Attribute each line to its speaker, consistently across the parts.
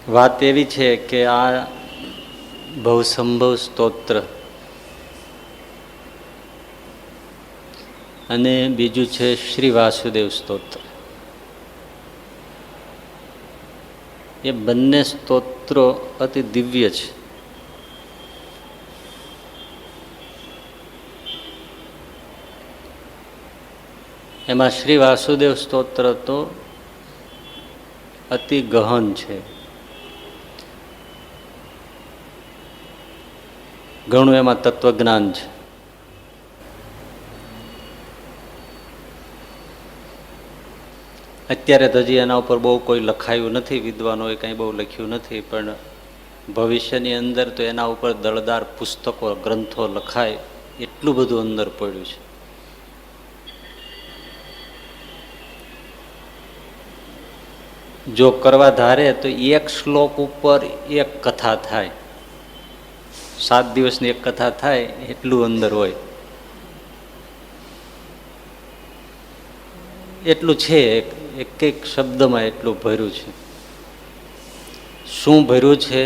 Speaker 1: વાત એવી છે કે આ ભવસંભવ સ્તોત્ર અને બીજું છે શ્રી વાસુદેવ સ્તોત્ર. એ બંને સ્તોત્રો અતિ દિવ્ય છે. એમાં શ્રી વાસુદેવ સ્તોત્ર તો અતિ ગહન છે. ઘણું એમાં તત્વજ્ઞાન છે. અત્યારે તો હજી એના ઉપર બહુ કોઈ લખાયું નથી, વિદ્વાનોએ કંઈ બહુ લખ્યું નથી, પણ ભવિષ્યની અંદર તો એના ઉપર દળદાર પુસ્તકો ગ્રંથો લખાય એટલું બધું અંદર પડ્યું છે. જો કરવા ધારે તો એક શ્લોક ઉપર એક કથા થાય, 7 દિવસની એક કથા થાય એટલું અંદર હોય. એટલું છે, એક એક શબ્દમાં એટલું ભર્યું છે. શું ભર્યું છે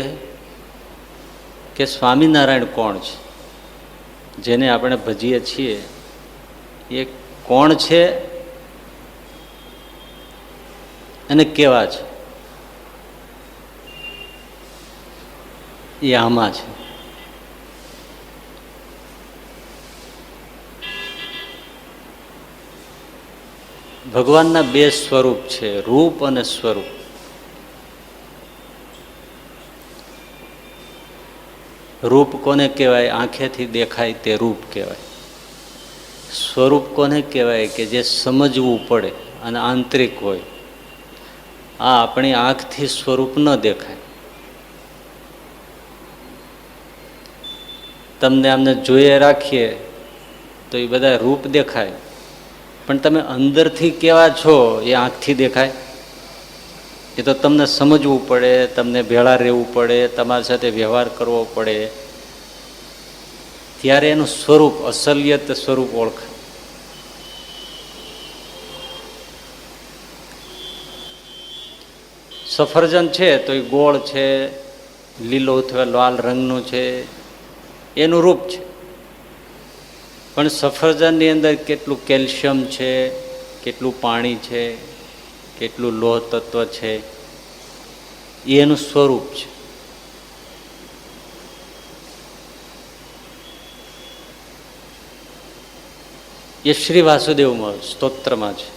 Speaker 1: કે સ્વામિનારાયણ કોણ છે, જેને આપણે ભજીએ છીએ એ કોણ છે અને કેવા છે, એ આમાં છે. ભગવાનના 2 સ્વરૂપ છે, રૂપ અને સ્વરૂપ. રૂપ કોને કહેવાય? આંખેથી દેખાય તે રૂપ કહેવાય. સ્વરૂપ કોને કહેવાય? કે જે સમજવું પડે અને આંતરિક હોય. આ આપણી આંખથી સ્વરૂપ ન દેખાય. તમને આમને જોઈએ રાખીએ તો એ બધા રૂપ દેખાય, પણ તમે અંદરથી કેવા છો એ આંખથી દેખાય. એ તો તમને સમજવું પડે, તમને ભેળા રહેવું પડે, તમારી સાથે વ્યવહાર કરવો પડે, ત્યારે એનું સ્વરૂપ, અસલિયત સ્વરૂપ ઓળખાય. સફરજન છે તો એ ગોળ છે, લીલો અથવા લાલ રંગનું છે, એનું રૂપ છે. પણ સફરજનની અંદર કેટલું કેલ્શિયમ છે, કેટલું પાણી છે, કેટલું લોહ તત્વ છે, એ એનું સ્વરૂપ છે. એ શ્રી વાસુદેવમાં સ્તોત્રમાં છે.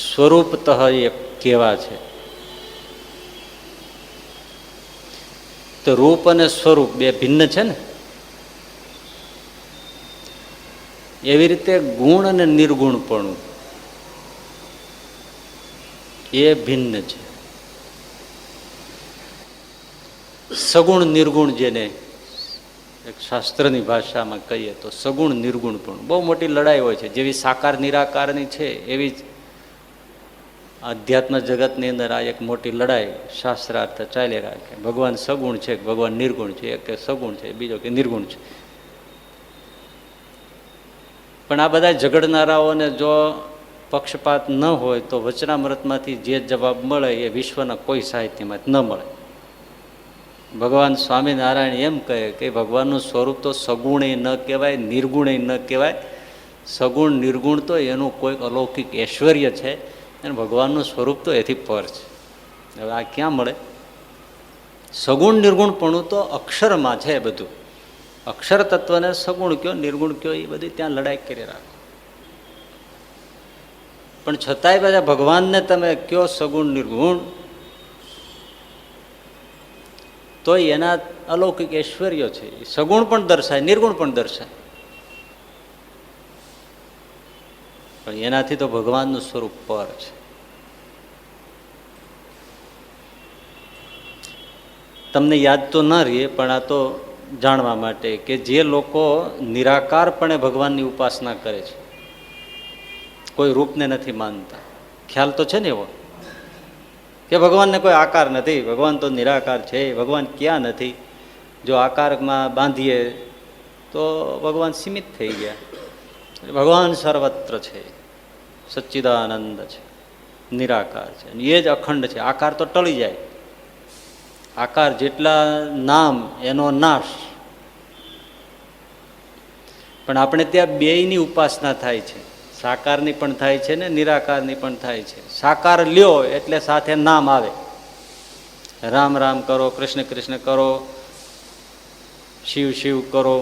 Speaker 1: સ્વરૂપતઃ એ કેવા છે. તો રૂપ અને સ્વરૂપ 2 ભિન્ન છે ને, એવી રીતે ગુણ અને નિર્ગુણપણું એ ભિન્ન છે. સગુણ નિર્ગુણ જેને એક શાસ્ત્રની ભાષામાં કહીએ તો સગુણ નિર્ગુણપણું બહુ મોટી લડાઈ હોય છે. જેવી સાકાર નિરાકારની છે એવી જ આધ્યાત્મ જગતની અંદર આ એક મોટી લડાઈ શાસ્ત્રાર્થ ચાલી રાખે. ભગવાન સગુણ છે, ભગવાન નિર્ગુણ છે, એક કે સગુણ છે, બીજો કે નિર્ગુણ છે. પણ આ બધા ઝઘડનારાઓને જો પક્ષપાત ન હોય તો વચનામૃતમાંથી જે જવાબ મળે એ વિશ્વના કોઈ સાહિત્યમાં ન મળે. ભગવાન સ્વામિનારાયણ એમ કહે કે ભગવાનનું સ્વરૂપ તો સગુણે ન કહેવાય, નિર્ગુણે ન કહેવાય. સગુણ નિર્ગુણ તો એનું કોઈક અલૌકિક ઐશ્વર્ય છે, અને ભગવાનનું સ્વરૂપ તો એથી પર છે. હવે આ ક્યાં મળે? સગુણ નિર્ગુણપણું તો અક્ષરમાં છે બધું. અક્ષર તત્વને સગુણ કયો, નિર્ગુણ કયો, એ બધી ત્યાં લડાઈ કરી રાખો. પણ છતાંય બધા ભગવાનને તમે કયો સગુણ નિર્ગુણ, તો એના અલૌકિક ઐશ્વર્ય છે. સગુણ પણ દર્શાય, નિર્ગુણ પણ દર્શાય, પણ એનાથી તો ભગવાનનું સ્વરૂપ પર છે. તમને યાદ તો ન રહે, પણ આ તો જાણવા માટે કે જે લોકો નિરાકારપણે ભગવાનની ઉપાસના કરે છે, કોઈ રૂપને નથી માનતા, ખ્યાલ તો છે ને એવો કે ભગવાનને કોઈ આકાર નથી, ભગવાન તો નિરાકાર છે, ભગવાન ક્યાં નથી. જો આકારમાં બાંધીએ તો ભગવાન સીમિત થઈ ગયા. ભગવાન સર્વત્ર છે, સચ્ચિદાનંદ છે. નિરાકાર છે. એ જ અખંડ છે. આકાર તો ટળી જાય. આકાર જેટલા નામ એનો નાશ. પણ આપણે ત્યાં બેયની ઉપાસના થાય છે. સાકારની પણ થાય છે ને નિરાકારની પણ થાય છે. સાકાર લ્યો એટલે સાથે નામ આવે. રામ રામ કરો, કૃષ્ણ કૃષ્ણ કરો, શિવ શિવ કરો,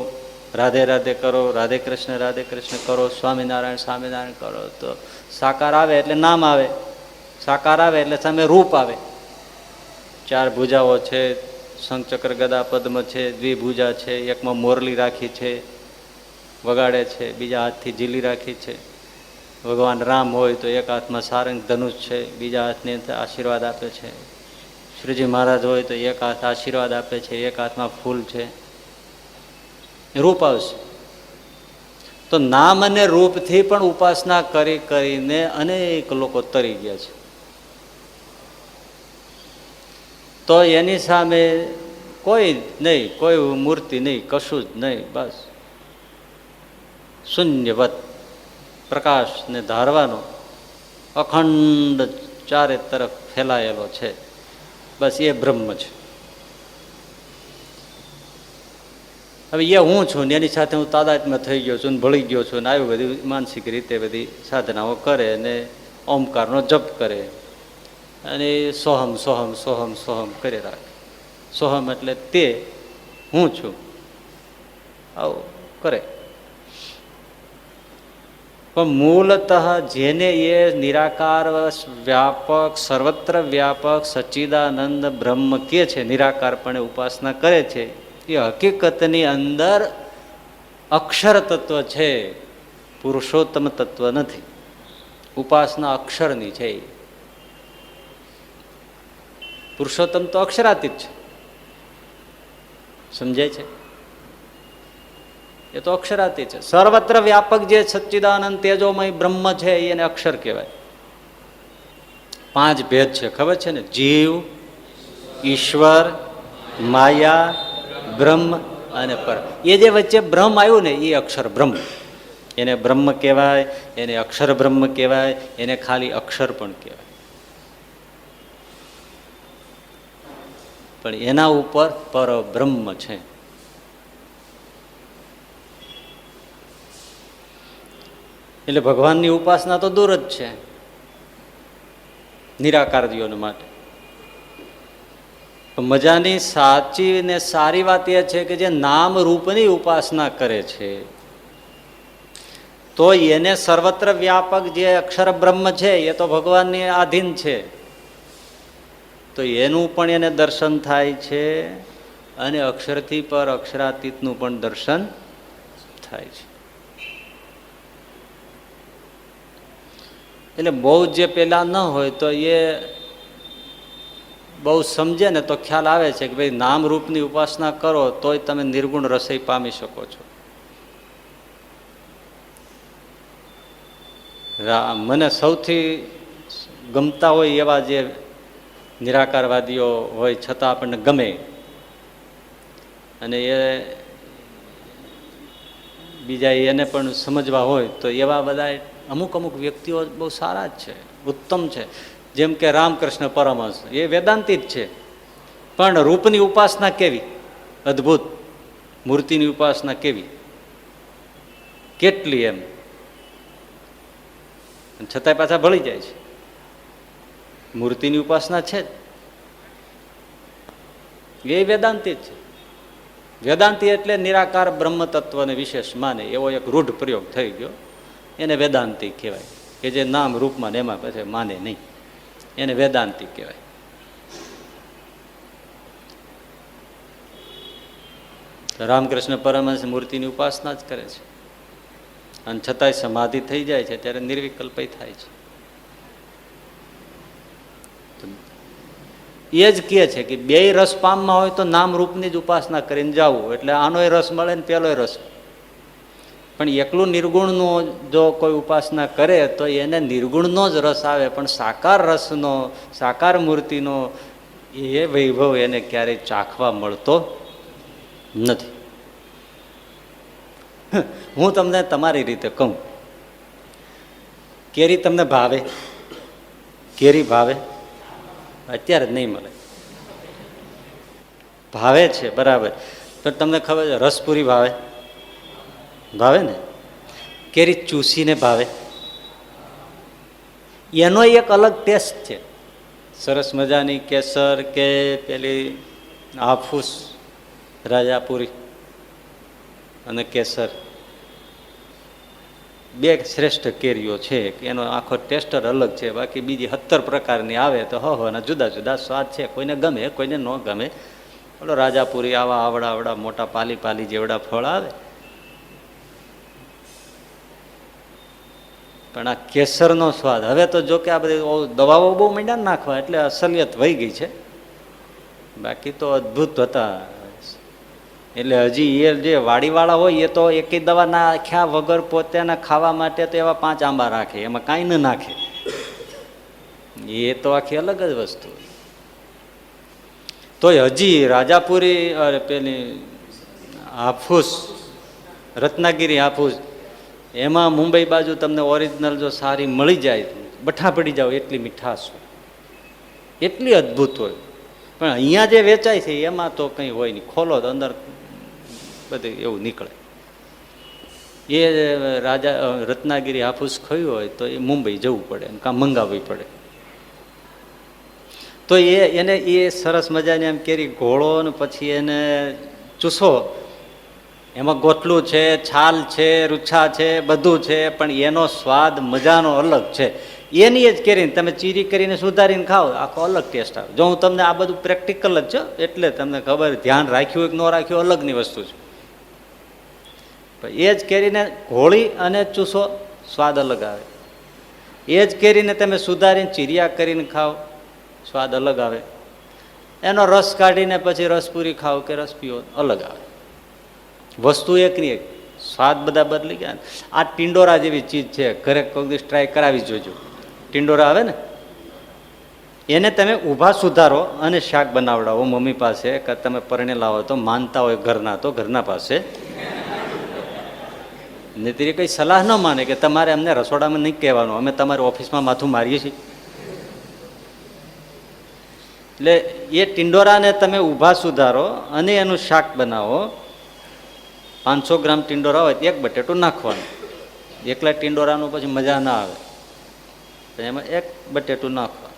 Speaker 1: રાધે રાધે કરો, રાધે કૃષ્ણ કરો, સ્વામિનારાયણ સ્વામિનારાયણ કરો. તો સાકાર આવે એટલે નામ આવે, સાકાર આવે એટલે સામે રૂપ આવે. 4 ભુજાઓ છે, શંખચક્ર ગદા પદ્મ છે, દ્વિભુજા છે, એકમાં મોરલી રાખી છે, વગાડે છે, બીજા હાથથી ઝીલી રાખી છે. ભગવાન રામ હોય તો એક હાથમાં સારંગ ધનુષ છે, બીજા હાથની અંદર આશીર્વાદ આપે છે. શ્રીજી મહારાજ હોય તો એક હાથ આશીર્વાદ આપે છે, એક હાથમાં ફૂલ છે. રૂપ આવશે. તો નામ અને રૂપથી પણ ઉપાસના કરી કરીને અનેક લોકો તરી ગયા છે. તો એની સામે કોઈ નહીં, કોઈ મૂર્તિ નહીં, કશું જ નહીં. બસ શૂન્યવત પ્રકાશને ધારવાનો અખંડ ચારે તરફ ફેલાયેલો છે. બસ એ બ્રહ્મ છે. હવે એ હું છું ને એની સાથે હું તાદાત્મ્ય થઈ ગયો છું ને ભળી ગયો છું ને આવી બધી માનસિક રીતે બધી સાધનાઓ કરે ને ઓમકારનો જપ કરે અને સોહમ સોહમ સોહમ સોહમ કરી રાખે. સોહમ એટલે તે હું છું આવું કરે. પણ મૂળતઃ જેને એ નિરાકાર વ્યાપક સર્વત્ર વ્યાપક સચ્ચિદાનંદ બ્રહ્મ કે છે, નિરાકારપણે ઉપાસના કરે છે, એ હકીકતની અંદર અક્ષર તત્વ છે, પુરુષોત્તમ તત્વ નથી. ઉપાસના અક્ષરની છે. પુરુષોત્તમ તો અક્ષરાતીત છે. સમજાય છે? એ તો અક્ષરાતીત છે. સર્વત્ર વ્યાપક જે સચ્ચિદાનંદ તેજોમય બ્રહ્મ છે એને અક્ષર કહેવાય. 5 ભેદ છે, ખબર છે ને? જીવ, ઈશ્વર, માયા, બ્રહ્મ અને પર. એ જે વચ્ચે બ્રહ્મ આવ્યું ને એ અક્ષર બ્રહ્મ. એને બ્રહ્મ કહેવાય, એને અક્ષર બ્રહ્મ કહેવાય, એને ખાલી અક્ષર પણ કહેવાય. પણ એના ઉપર પરબ્રહ્મ છે. એટલે ભગવાનની ઉપાસના તો દૂર જ છે નિરાકારીઓને માટે. મજાની સાચી ને સારી વાત એ છે કે જે નામ રૂપની ઉપાસના કરે છે તો એને સર્વત્ર વ્યાપક જે અક્ષર બ્રહ્મ છે એ તો ભગવાનની આધીન છે. તો એનું પણ એને દર્શન થાય છે અને અક્ષરથી પર અક્ષરાતીતનું પણ દર્શન થાય છે. એટલે બહુ જે પેલા ન હોય તો એ બહુ સમજે ને તો ખ્યાલ આવે છે કે ભાઈ નામ રૂપની ઉપાસના કરો તોય તમે નિર્ગુણ રસઈ પામી શકો છો. મને સૌથી ગમતા હોય એવા જે નિરાકારવાદીઓ હોય છતાં આપણને ગમે અને એ બીજા એને પણ સમજવા હોય તો એવા બધા અમુક વ્યક્તિઓ બહુ સારા જ છે, ઉત્તમ છે. જેમ કે રામકૃષ્ણ પરમહંસ, એ વેદાંતી જ છે, પણ રૂપની ઉપાસના કેવી અદ્ભુત, મૂર્તિની ઉપાસના કેવી, કેટલી એમ, છતાંય પાછા ભળી જાય છે. મૂર્તિની ઉપાસના છે જ, એ વેદાંતી જ છે. વેદાંતી એટલે નિરાકાર બ્રહ્મ તત્વને વિશેષ માને એવો એક રૂઢ પ્રયોગ થઈ ગયો, એને વેદાંતી કહેવાય. કે જે નામ રૂપમાં ને એમાં પછી માને નહીં, એને વેદાંતી કહેવાય. રામકૃષ્ણ પરમહંસ મૂર્તિની ઉપાસના જ કરે છે અને છતાંય સમાધિ થઈ જાય છે ત્યારે નિર્વિકલ્પય થાય છે. એ જ કહે છે કે બે રસ પામમાં હોય તો નામ રૂપની જ ઉપાસના કરીને જવું, એટલે આનોય રસ મળે ને પેલોય રસ. પણ એકલું નિર્ગુણનું જો કોઈ ઉપાસના કરે તો એને નિર્ગુણનો જ રસ આવે, પણ સાકાર રસનો, સાકાર મૂર્તિનો એ વૈભવ એને ક્યારેય ચાખવા મળતો નથી. હું તમને તમારી રીતે કહું, કેરી તમને ભાવે? કેરી ભાવે? અત્યારે જ નહીં મળે. ભાવે છે બરાબર, તો તમને ખબર છે રસપુરી ભાવે? ભાવે ને. કેરી ચૂસીને ભાવે? એનો એક અલગ ટેસ્ટ છે. સરસ મજાની કેસર કે પેલી હાફૂસ રાજાપુરી અને કેસર બે શ્રેષ્ઠ કેરીઓ છે, એનો આખો ટેસ્ટ અલગ છે. બાકી બીજી 17 પ્રકારની આવે તો અને જુદા જુદા સ્વાદ છે. કોઈને ગમે, કોઈને ન ગમે. બોલો રાજાપુરી આવા આવડા મોટા પાલી પાલી જેવડા ફળ આવે, પણ આ કેસરનો સ્વાદ હવે તો જો કે આ બધી દવાઓ બહુ માંડ્યા નાખવા એટલે અસલિયત વહી ગઈ છે. બાકી તો અદ્ભુત હતા. એટલે હજી એ જે વાડીવાળા હોય એ તો એકેય દવા નાખ્યા વગર પોતાના ખાવા માટે તો એવા 5 આંબા રાખે, એમાં કાંઈ ન નાખે. એ તો આખી અલગ જ વસ્તુ. તો હજી રાજાપુરી પેલી હાફૂસ, રત્નાગીરી હાફૂસ, એમાં મુંબઈ બાજુ તમને ઓરિજિનલ જો સારી મળી જાય, બઠા પડી જાવ એટલી મીઠાશ હોય, એટલી અદ્ભુત હોય. પણ અહીંયા જે વેચાય છે એમાં તો કંઈ હોય નહીં. ખોલો તો અંદર બધું એવું નીકળે. એ રત્નાગીરી હાફૂસ ખાવી હોય તો એ મુંબઈ જવું પડે, કાં મંગાવવી પડે. તો એને એ સરસ મજાની એમ કેરી ઘોળો ને પછી એને ચૂસો. એમાં ગોટલું છે, છાલ છે, રૂછા છે, બધું છે, પણ એનો સ્વાદ મજાનો અલગ છે. એની જ કેરીને તમે ચીરી કરીને સુધારીને ખાઓ, આખો અલગ ટેસ્ટ આવે. જો હું તમને આ બધું પ્રેક્ટિકલ જ છે એટલે તમને ખબર, ધ્યાન રાખ્યું કે ન રાખ્યું અલગની વસ્તુ છે. એ જ કેરીને ઘોળી અને ચૂસો, સ્વાદ અલગ આવે. એ જ કેરીને તમે સુધારીને ચીરિયા કરીને ખાઓ, સ્વાદ અલગ આવે. એનો રસ કાઢીને પછી રસપુરી ખાઓ કે રસ પીઓ, અલગ આવે. વસ્તુ એકની એક, સ્વાદ બધા બદલી ગયા. આ ટિંડોરા જેવી ચીજ છે, ઘરે કોઈ દિવસ ટ્રાય કરાવી જોજો. ટિંડોરા આવે ને એને તમે ઊભા સુધારો અને શાક બનાવડાવો મમ્મી પાસે, કે તમે પરણેલા હોય તો, માનતા હોય ઘરના તો ઘરના પાસે. નહીં કઈ સલાહ ન માને કે તમારે અમને રસોડામાં નહીં કહેવાનું, અમે તમારી ઓફિસમાં માથું મારીએ છીએ. એટલે એ ટિંડોરાને તમે ઊભા સુધારો અને એનું શાક બનાવો. 500 ગ્રામ ટિંડોરા હોય તો 1 બટેટું નાખવાનું. એકલા ટિંડોરાનું પછી મજા ના આવે, તો એમાં 1 બટેટું નાખવા.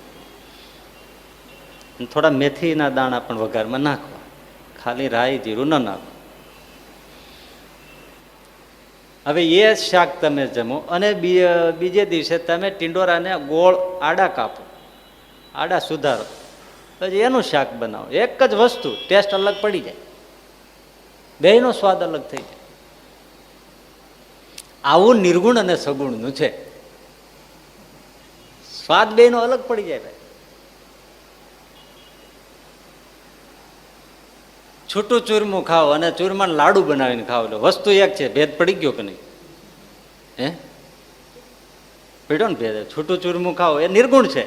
Speaker 1: થોડા મેથીના દાણા પણ વઘારમાં નાખવા. ખાલી રાઈ જીરું ન નાખવા. હવે એ શાક તમે જમો અને બીજે દિવસે તમે ટિંડોરાને ગોળ આડા કાપો, આડા સુધારો, પછી એનું શાક બનાવો. એક જ વસ્તુ, ટેસ્ટ અલગ પડી જાય, બેયનો સ્વાદ અલગ થઈ જાય. આવું નિર્ગુણ અને સગુણનું છે. સ્વાદ બેયનો અલગ પડી જાય. ભાઈ છૂટું ચૂરમું ખાઓ અને ચૂરમાને લાડુ બનાવીને ખાઓ, એટલે વસ્તુ એક છે. ભેદ પડી ગયો કે નહીં? હે, પડ્યો ને ભેદ. છૂટું ચૂરમું ખાઓ એ નિર્ગુણ છે,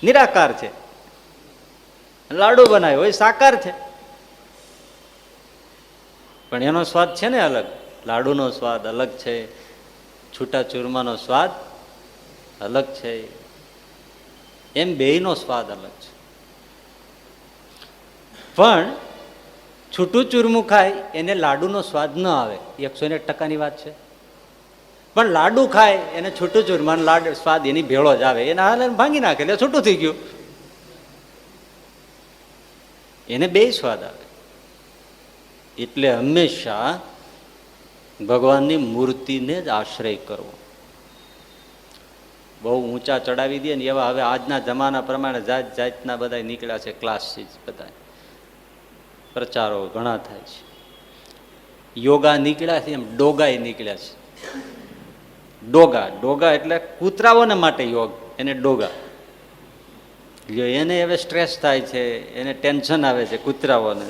Speaker 1: નિરાકાર છે. લાડુ બનાવ્યો હોય સાકાર છે, પણ એનો સ્વાદ છે ને અલગ. લાડુનો સ્વાદ અલગ છે, છૂટા ચૂરમાનો સ્વાદ અલગ છે. એમ બેયનો સ્વાદ અલગ છે. પણ છૂટું ચૂરમું ખાય એને લાડુનો સ્વાદ ન આવે, 101% વાત છે. પણ લાડુ ખાય એને છૂટું ચૂરમાનો લાડુ સ્વાદ એની ભેળો જ આવે. એને હાલ ભાંગી નાખે એટલે છૂટું થઈ ગયું. એને બે સ્વાદ આવે. એટલે હંમેશા ભગવાનની મૂર્તિને જ આશ્રય કરવો. બહુ ઊંચા ચડાવી દે ને એવા હવે આજના જમાના પ્રમાણે જાત જાતના બધા નીકળ્યા છે, ક્લાસીસ બધા પ્રચારો ઘણા થાય છે. યોગા નીકળ્યા છે, એમ ડોગાય નીકળ્યા છે. ડોગા એટલે કૂતરાઓને માટે યોગ, એને ડોગા. એને હવે સ્ટ્રેસ થાય છે, એને ટેન્શન આવે છે, કૂતરાઓને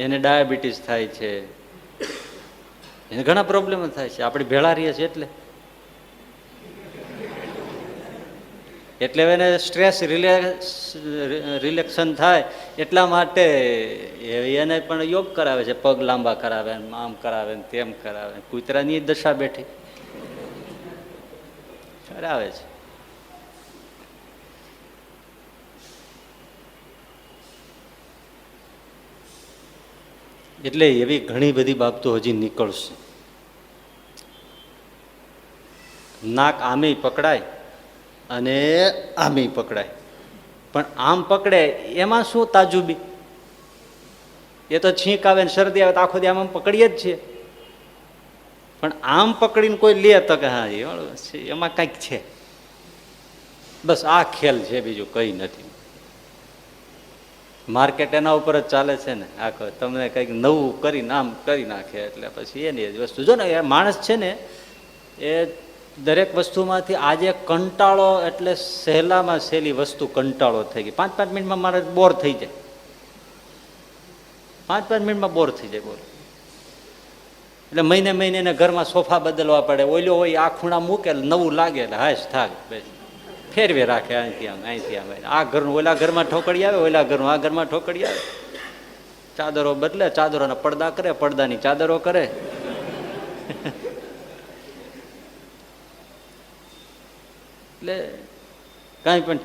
Speaker 1: એને ડાયાબિટીસ થાય છે, એને ઘણા પ્રોબ્લેમ થાય છે. આપણે ભેળા રહીએ છીએ એટલે એને સ્ટ્રેસ રિલેક્શન થાય એટલા માટે એને પણ યોગ કરાવે છે. પગ લાંબા કરાવે, આમ કરાવે, તેમ કરાવે. કૂતરાની દશા બેઠી. કરાવે છે. એટલે એવી ઘણી બધી બાબતો હજી નીકળશે. નાક આમે પકડાય અને આમે પકડાય, પણ આમ પકડે એમાં શું તાજુબી? એ તો છીંક આવે ને શરદી આવે તો આખો દી આમ પકડીએ જ છીએ. પણ આમ પકડીને કોઈ લે તો કે હા એમાં કંઈક છે. બસ આ ખેલ છે, બીજું કંઈ નથી. માર્કેટ એના ઉપર જ ચાલે છે ને આખો. તમને કંઈક નવું કરીને આમ કરી નાખે એટલે પછી એની જ વસ્તુ. જો ને એ માણસ છે ને એ દરેક વસ્તુમાંથી આજે કંટાળો એટલે સહેલામાં સહેલી વસ્તુ કંટાળો થઈ ગઈ. 5-5 મિનિટમાં મારે બોર થઈ જાય. 5-5 મિનિટમાં બોર થઈ જાય. બોર એટલે મહિને એને ઘરમાં સોફા બદલવા પડે. ઓઈલો હોય આ ખૂણા મૂકે નવું લાગે એટલે હાશ થાક ફેરવે રાખે. અહીંથી આમ અહીંથી આમ. આ ઘરનું ઓલા ઘરમાં ઠોકડી આવે, ઓલા ઘરનું આ ઘરમાં ઠોકડી આવે. ચાદરો બદલે, ચાદરોના પડદા કરે, પડદાની ચાદરો કરે. એટલે કાંઈ પણ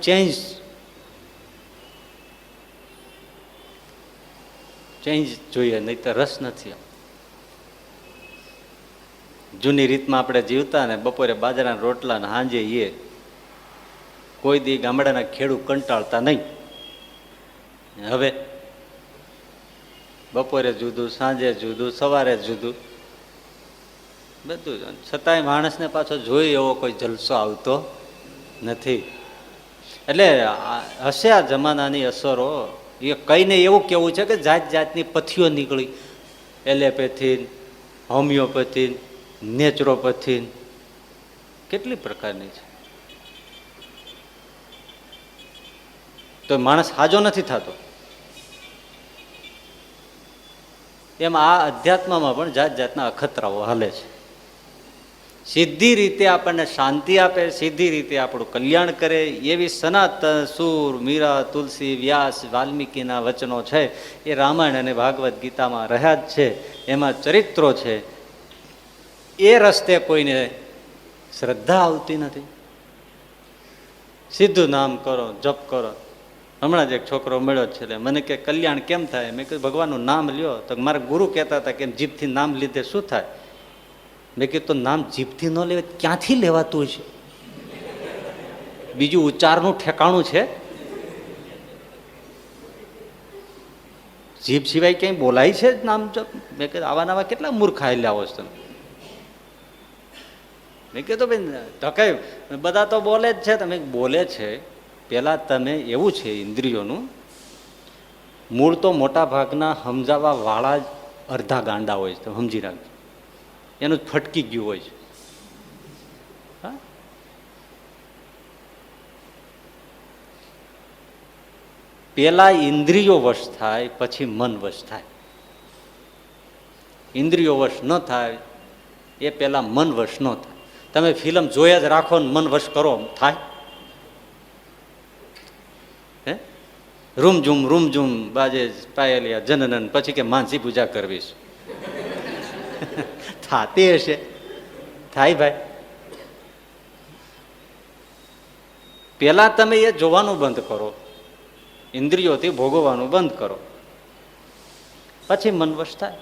Speaker 1: ચેન્જ જોઈએ, નહીં તો રસ નથી. જૂની રીતમાં આપણે જીવતા ને બપોરે બાજરાના રોટલા ને સાંજે એ કોઈ દી ગામડાના ખેડૂત કંટાળતા નહીં. હવે બપોરે જુદું, સાંજે જુદું, સવારે જુદું, બધું. છતાંય માણસને પાછો જોઈ એવો કોઈ જલસો આવતો નથી. એટલે હશે આ જમાનાની અસરો. એ કઈને એવું કેવું છે કે જાત જાતની પથ્થીઓ નીકળી. એલોપેથી, હોમિયોપેથી, નેચરોપેથી, કેટલી પ્રકારની છે. તો માણસ હાજો નથી થતો. એમ આ અધ્યાત્મમાં પણ જાત જાતના અખતરાઓ હાલે છે. સીધી રીતે આપણને શાંતિ આપે, સીધી રીતે આપણું કલ્યાણ કરે એવી સનાતન સૂર, મીરા, તુલસી, વ્યાસ, વાલ્મીકીના વચનો છે એ રામાયણ અને ભાગવદ્ ગીતામાં રહ્યા જ છે. એમાં ચરિત્રો છે. એ રસ્તે કોઈને શ્રદ્ધા આવતી નથી. સીધું નામ કરો, જપ કરો. હમણાં જ એક છોકરો મળ્યો છે, એટલે મને કે કલ્યાણ કેમ થાય? મેં કીધું ભગવાનનું નામ લ્યો. તો મારા ગુરુ કહેતા હતા કે જીભથી નામ લીધે શું થાય? મેં કીધું તો નામ જીભથી ન લેવા ક્યાંથી લેવાતું છે? બીજું ઉચ્ચારનું ઠેકાણું છે? જીભ સિવાય ક્યાંય બોલાય છે નામ જપ? મેં કીધું આવા નવા કેટલા મૂર્ખા આવો છો તમે. મેં કીધું ભાઈ ઢકાય બધા તો બોલે જ છે. તમે બોલે છે પેલા તમે એવું છે ઇન્દ્રિયોનું મૂળ તો મોટા ભાગના સમજાવવા વાળા જ અડધા ગાંડા હોય છે. સમજી રાખજો. એનું જ ફટકી ગયું હોય છે. હા, પેલા ઇન્દ્રિયો વશ થાય, પછી મન વશ થાય. ઇન્દ્રિયો વશ ન થાય એ પેલા મન વશ ન થાય. તમે ફિલ્મ જોયા જ રાખો ને મન વશ કરો, થાય? હે રૂમઝૂમ બાજે પાયેલિયા જનનન, પછી કે માનસી પૂજા કરવીશ. થાતી હશે? થાય ભાઈ? પેલા તમે એ જોવાનું બંધ કરો, ઇન્દ્રિયોથી ભોગવવાનું બંધ કરો, પછી મન વશ થાય.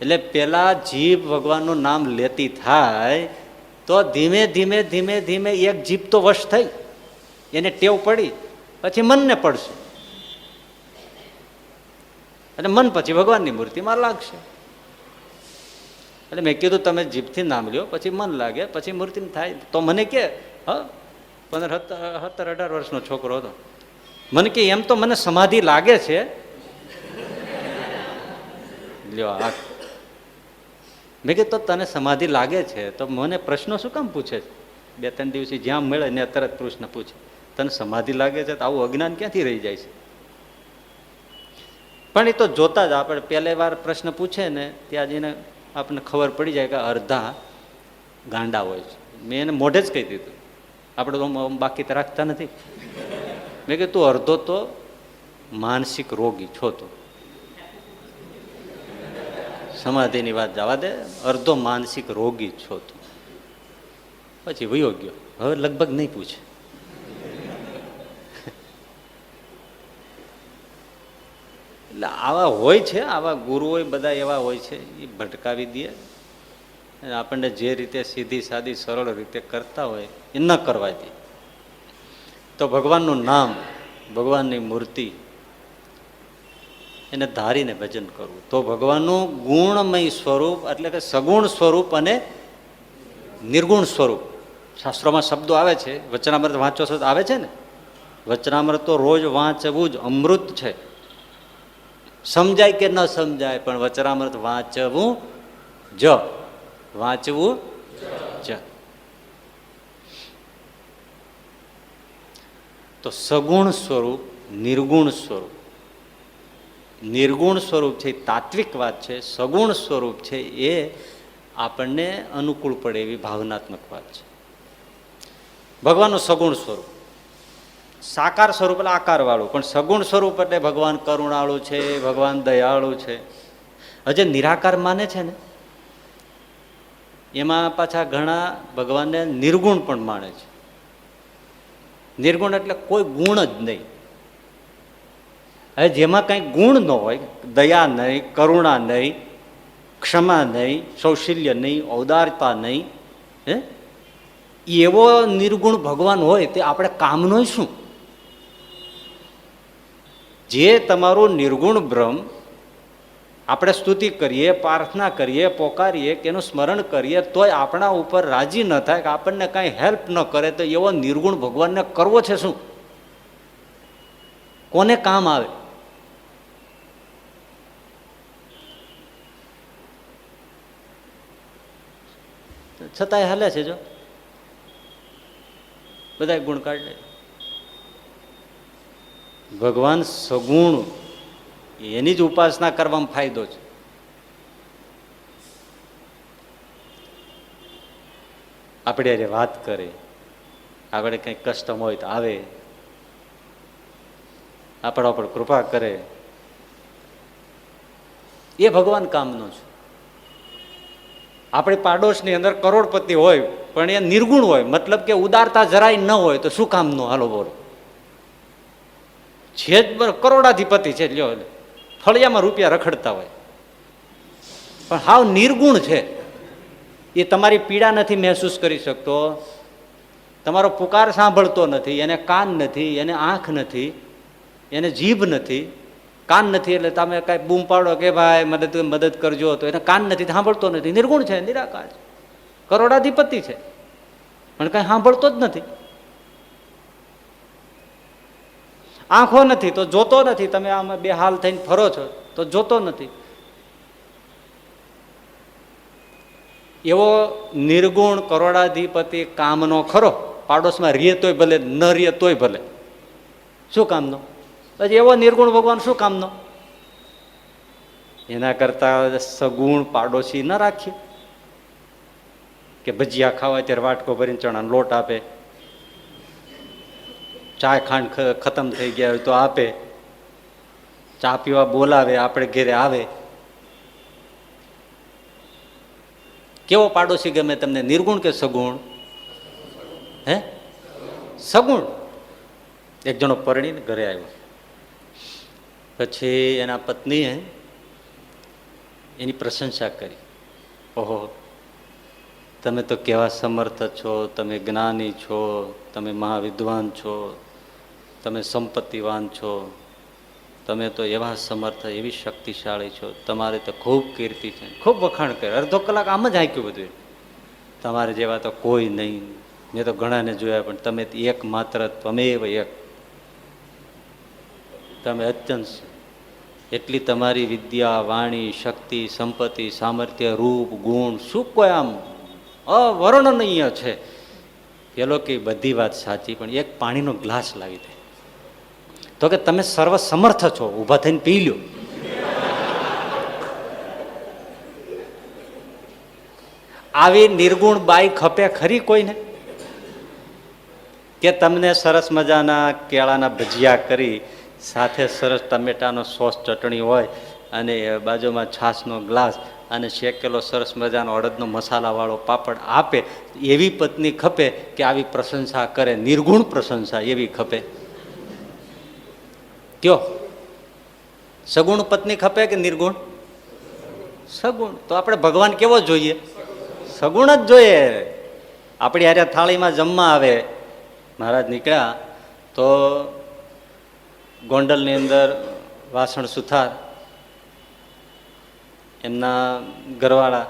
Speaker 1: એટલે પેલા જીભ ભગવાનનું નામ લેતી થાય તો ધીમે ધીમે ધીમે ધીમે એક જીભ તો વશ થઈ, એને ટેવ પડી, પછી મનને પડશે. અને મન પછી ભગવાનની મૂર્તિમાં લાગશે. એટલે મેં કીધું તમે જીભથી નામ લ્યો, પછી મન લાગે, પછી મૂર્તિમાં થાય. તો મને કે 17-18 વર્ષનો છોકરો હતો. મને કે એમ તો મને સમાધિ લાગે છે. લ્યો આ મેં કીધું તો તને સમાધિ લાગે છે તો મને પ્રશ્નો શું કામ પૂછે છે? 2-3 દિવસે જ્યાં મળે ને તરત પ્રશ્ન પૂછે, તને સમાધિ લાગે છે? તો આવું અજ્ઞાન ક્યાંથી રહી જાય છે? પણ એ તો જોતા જ આપણે પહેલી વાર પ્રશ્ન પૂછે ને ત્યાં જઈને આપણને ખબર પડી જાય કે અડધા ગાંડા હોય છે. મેં એને મોઢે જ કહી દીધું. આપણે તો બાકી તો રાખતા નથી. મેં કીધું તું અડધો તો માનસિક રોગી છો. તો સમાધિની વાત જવા દે, અડધો માનસિક રોગી છો. તો પછી વયો ગયો. હવે લગભગ નહીં પૂછે. એટલે આવા હોય છે, આવા ગુરુઓ બધા એવા હોય છે, એ ભટકાવી દે. આપણને જે રીતે સીધી સાદી સરળ રીતે કરતા હોય એ ન કરવા દે. તો ભગવાનનું નામ, ભગવાનની મૂર્તિ એને ધારીને ભજન કરવું. તો ભગવાનનું ગુણમય સ્વરૂપ એટલે કે સગુણ સ્વરૂપ અને નિર્ગુણ સ્વરૂપ. શાસ્ત્રોમાં શબ્દો આવે છે. વચનામૃત વાંચો છો આવે છે ને. વચનામૃત તો રોજ વાંચવું જ અમૃત છે. સમજાય કે ન સમજાય પણ વચનામૃત વાંચવું જ, વાંચવું જ. તો સગુણ સ્વરૂપ, નિર્ગુણ સ્વરૂપ. નિર્ગુણ સ્વરૂપ છે એ તાત્વિક વાત છે. સગુણ સ્વરૂપ છે એ આપણને અનુકૂળ પડે એવી ભાવનાત્મક વાત છે. ભગવાનનું સગુણ સ્વરૂપ, સાકાર સ્વરૂપ એટલે આકારવાળું, પણ સગુણ સ્વરૂપ એટલે ભગવાન કરુણાળુ છે, ભગવાન દયાળુ છે. હજે નિરાકાર માને છે ને એમાં પાછા ઘણા ભગવાનને નિર્ગુણ પણ માને છે. નિર્ગુણ એટલે કોઈ ગુણ જ નહીં. હવે જેમાં કંઈ ગુણ ન હોય, દયા નહીં, કરુણા નહીં, ક્ષમા નહીં, સૌશલ્ય નહીં, ઔદારતા નહીં, હે, એવો નિર્ગુણ ભગવાન હોય તે આપણે કામનો શું? જે તમારું નિર્ગુણ બ્રહ્મ આપણે સ્તુતિ કરીએ, પ્રાર્થના કરીએ, પોકારીએ કે એનું સ્મરણ કરીએ તોય આપણા ઉપર રાજી ન થાય, કે આપણને કાંઈ હેલ્પ ન કરે, તો એવો નિર્ગુણ ભગવાનને કરવો છે શું? કોને કામ આવે? છતાંય હાલે છે. જો બધા ગુણ કાઢે. ભગવાન સગુણ, એની જ ઉપાસના કરવામાં ફાયદો છે. આપણે અરે વાત કરે, આપણે કંઈક કષ્ટમ હોય તો આવે, આપણા ઉપર કૃપા કરે, એ ભગવાન કામનો છે. આપણી પાડોશની અંદર કરોડપતિ હોય પણ એ નિર્ગુણ હોય, મતલબ કે ઉદારતા જરાય ન હોય, તો શું કામનો? હાલો બોલો. છે જ કરોડાધિપતિ છે, લ્યો, ફળિયામાં રૂપિયા રખડતા હોય પણ હાવ નિર્ગુણ છે. એ તમારી પીડા નથી મહેસૂસ કરી શકતો, તમારો પુકાર સાંભળતો નથી, એને કાન નથી, એને આંખ નથી, એને જીભ નથી, કાન નથી એટલે તમે કાંઈ બૂમ પાડો કે ભાઈ મદદ કરજો, તો એને કાન નથી, સાંભળતો નથી. નિર્ગુણ છે, નિરાકાર છે, કરોડાધિપતિ છે પણ કાંઈ સાંભળતો જ નથી. આંખો નથી તો જોતો નથી. તમે આમાં બે હાલ થઈને ફરો છો તો જોતો નથી. એવો નિર્ગુણ કરોડાધિપતિ કામનો ખરો. પાડોશમાં રીએ તોય ભલે, ન રીએ તોય ભલે, શું કામનો? પછી એવો નિર્ગુણ ભગવાન શું કામનો? એના કરતા સગુણ પાડોશી ન રાખીએ કે ભજીયા ખાવા ત્યારે વાટકો ભરીને ચણાનો લોટ આપે, ચા ખાંડ ખતમ થઈ ગયા હોય તો આપે, ચા પીવા બોલાવે, આપણે ઘેરે આવે. કેવો પાડોશી ગમે તમને, નિર્ગુણ કે સગુણ? હે, સગુણ. એક જણો પરણીને ઘરે આવ્યો, પછી એના પત્નીએ એની પ્રશંસા કરી. ઓહો, તમે તો કેવા સમર્થ છો, તમે જ્ઞાની છો, તમે મહાવિદ્વાન છો, તમે સંપત્તિવાન છો, તમે તો એવા સમર્થ, એવી શક્તિશાળી છો, તમારે તો ખૂબ કીર્તિ છે. ખૂબ વખાણ કરે. અડધો કલાક આમ જ હાંક્યું બધું. તમારે જેવા તો કોઈ નહીં, મેં તો ઘણાને જોયા પણ તમે એક માત્ર, ત્વમેવ એક, તમે અત્યંત, એટલી તમારી વિદ્યા, વાણી, શક્તિ, સંપત્તિ, સામર્થ્ય, રૂપ, ગુણ, શું કોઈ આમ અવર્ણનીય છે. પેલો કે બધી વાત સાચી, પણ એક પાણીનો ગ્લાસ લાવી દે તો કે તમે સર્વ સમર્થ છો, ઊભા થઈને પી લ્યો. આવી નિર્ગુણ બાઈ ખપે ખરી કોઈને? કે તમને સરસ મજાના કેળાના ભજીયા કરી, સાથે સરસ ટમેટાનો સોસ ચટણી હોય અને બાજુમાં છાશનો ગ્લાસ, અને શેકેલો સરસ મજાનો અડદનો મસાલાવાળો પાપડ આપે, એવી પત્ની ખપે કે આવી પ્રશંસા કરે, નિર્ગુણ પ્રશંસા એવી ખપે. કયો સગુણ પત્ની ખપે કે નિર્ગુણ? સગુણ. તો આપણે ભગવાન કેવો જોઈએ? સગુણ જ જોઈએ. આપણી હારે થાળીમાં જમવા આવે, મહારાજ નીકળ્યા તો ગોંડલની અંદર વાસણ સુથાર, એમના ઘરવાળા,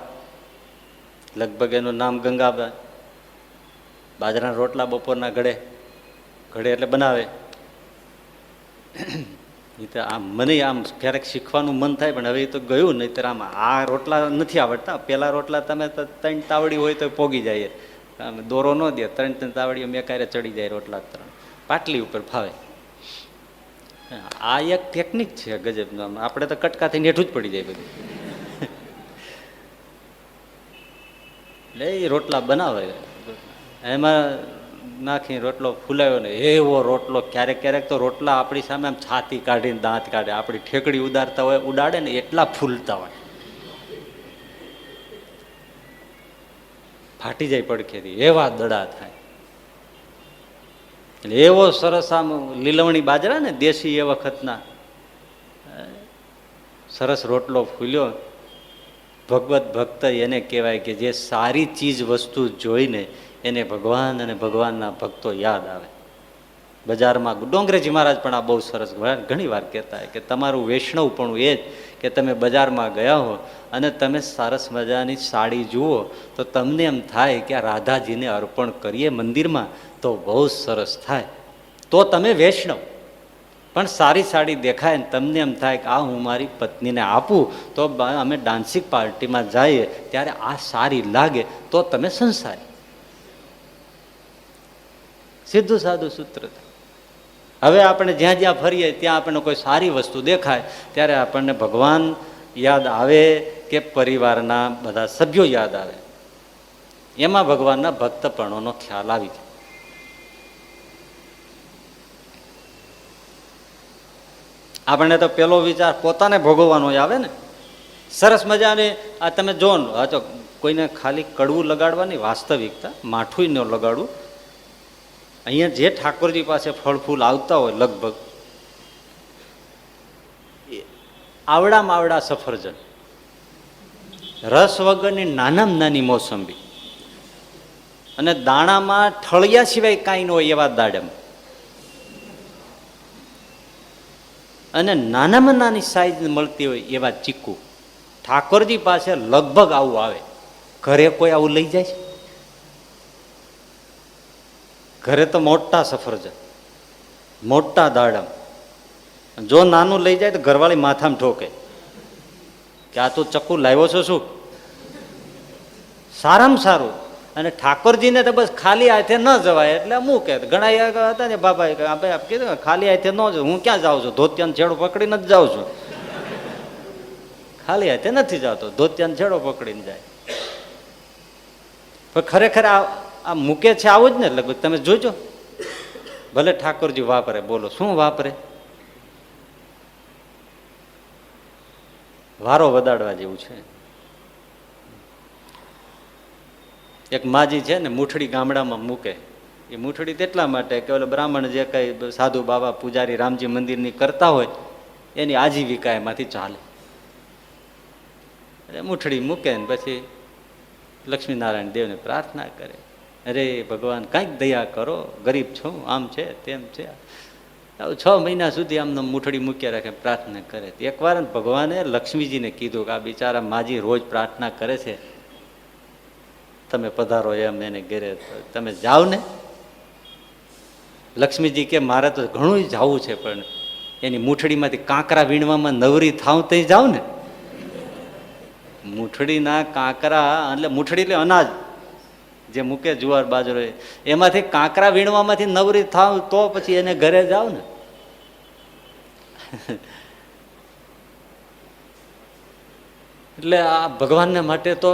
Speaker 1: લગભગ એનું નામ ગંગાબા, બાજરાના રોટલા બપોરના ઘડે એટલે બનાવે. એ તો આમ મને આમ ક્યારેક શીખવાનું મન થાય, પણ હવે એ તો ગયું નહીં. આમ આ રોટલા નથી આવડતા. પેલા રોટલા તમે 3 તાવડી હોય તો પોગી જાય, દોરો ન દે, 3 તાવડીઓ મેકારે ચડી જાય રોટલા 3, પાટલી ઉપર ફાવે. આ એક ટેકનિક છે ગજબ. આપણે તો કટકાથી નેઠું જ પડી જાય બધું. એટલે એ રોટલા બનાવે, એમાં નાખી રોટલો ફૂલાયો ને એવો રોટલો. ક્યારેક તો રોટલા આપણી સામે આમ છાતી કાઢીને દાંત કાઢે, આપણી ઠેકડી ઉડાડતા હોય, ઉડાડે ને એટલા ફૂલતા હોય, ફાટી જાય પડખેથી, એવા દડા થાય. એટલે એવો સરસ આમ લીલવણી બાજરા ને દેશી એ વખતના, સરસ રોટલો ફૂલ્યો. ભગવત ભક્ત એને કહેવાય કે જે સારી ચીજ વસ્તુ જોઈને એને ભગવાન અને ભગવાનના ભક્તો યાદ આવે. બજારમાં ડોંગરેજી મહારાજ પણ આ બહુ સરસ ઘણી વાર કહેતા હોય કે તમારું વૈષ્ણવપણું એ જ કે તમે બજારમાં ગયા હો અને તમે સરસ મજાની સાડી જુઓ તો તમને એમ થાય કે આ રાધાજીને અર્પણ કરીએ મંદિરમાં તો બહુ સરસ થાય, તો તમે વૈષ્ણવ. પણ સારી સાડી દેખાય ને તમને એમ થાય કે આ હું મારી પત્નીને આપું તો અમે ડાન્સિંગ પાર્ટીમાં જઈએ ત્યારે આ સારી લાગે તો તમે સંસારી. સીધું સાદું સૂત્ર. હવે આપણે જ્યાં જ્યાં ફરીએ ત્યાં આપણને કોઈ સારી વસ્તુ દેખાય ત્યારે આપણને ભગવાન યાદ આવે કે પરિવારના બધા સભ્યો યાદ આવે, એમાં ભગવાનના ભક્તપણોનો ખ્યાલ આવી જાય. આપણને તો પેલો વિચાર પોતાને ભોગવવાનો આવે ને. સરસ મજાની આ તમે જો તો કોઈને ખાલી કડવું લગાડવાની વાસ્તવિકતા, માઠું ન લગાડવું. અહીંયા જે ઠાકોરજી પાસે ફળ ફૂલ આવતા હોય લગભગ આવડામાં આવડા સફરજન, રસ વગરની નાનામાં નાની મોસંબી અને દાણામાં ઠળિયા સિવાય કાંઈ ન હોય એવા દાડમ, અને નાનામાં નાની સાઈઝ મળતી હોય એવા ચીકુ. ઠાકોરજી પાસે લગભગ આવું આવે. ઘરે કોઈ આવું લઈ જાય છે? ઘરે તો મોટા સફરજન, મોટા દાડમ. જો નાનું લઈ જાય તો ઘરવાળી માથામાં ઠોકે કે આ તું ચક્કુ લાવ્યો છો શું? સારામાં સારું. અને ઠાકોરજીને તો બસ ખાલી હાથે ન જવાય એટલે મૂકે. ઘણા હતા ને બાબા કીધું ખાલી હાથે ન જાઉં, હું ક્યાં જાઉં છું? ધોતિયાનો છેડો પકડીને જ જાઉં છું. ખાલી હાથે નથી જતો, ધોતિયાનો છેડો પકડીને જાય. પણ ખરેખર આ મૂકે છે આવું જ ને લગભગ. તમે જોજો, ભલે ઠાકોરજી વાપરે, બોલો શું વાપરે? વારો વધારવા જેવું છે. એક માજી છે ને મૂઠડી ગામડામાં મૂકે. એ મૂઠડી તેટલા માટે કે ઓલો બ્રાહ્મણ જે કઈ સાધુ બાબા પૂજારી રામજી મંદિરની કરતા હોય એની આજીવિકા એમાંથી ચાલે. એટલે મૂઠડી મૂકે ને પછી લક્ષ્મીનારાયણ દેવને પ્રાર્થના કરે, અરે ભગવાન કાંઈક દયા કરો, ગરીબ છું, આમ છે તેમ છે. 6 મહિના સુધી આમને મૂઠડી મૂક્યા રાખે, પ્રાર્થના કરે. એકવાર ભગવાને લક્ષ્મીજીને કીધું કે આ બિચારા માજી રોજ પ્રાર્થના કરે છે, તમે પધારો એમ એને ઘેરે, તમે જાઓ ને. લક્ષ્મીજી કે મારે તો ઘણું જવું છે પણ એની મૂઠડીમાંથી કાંકરા વીણવામાં નવરી થાવ તો જાવ ને. મૂઠડીના કાંકરા એટલે મૂઠડી એટલે અનાજ જે મૂકે જુવાર બાજરો, એમાંથી કાંકરા વીણવામાંથી નવરી થાવ તો પછી એને ઘરે જાવ ને. એટલે આ ભગવાનને માટે તો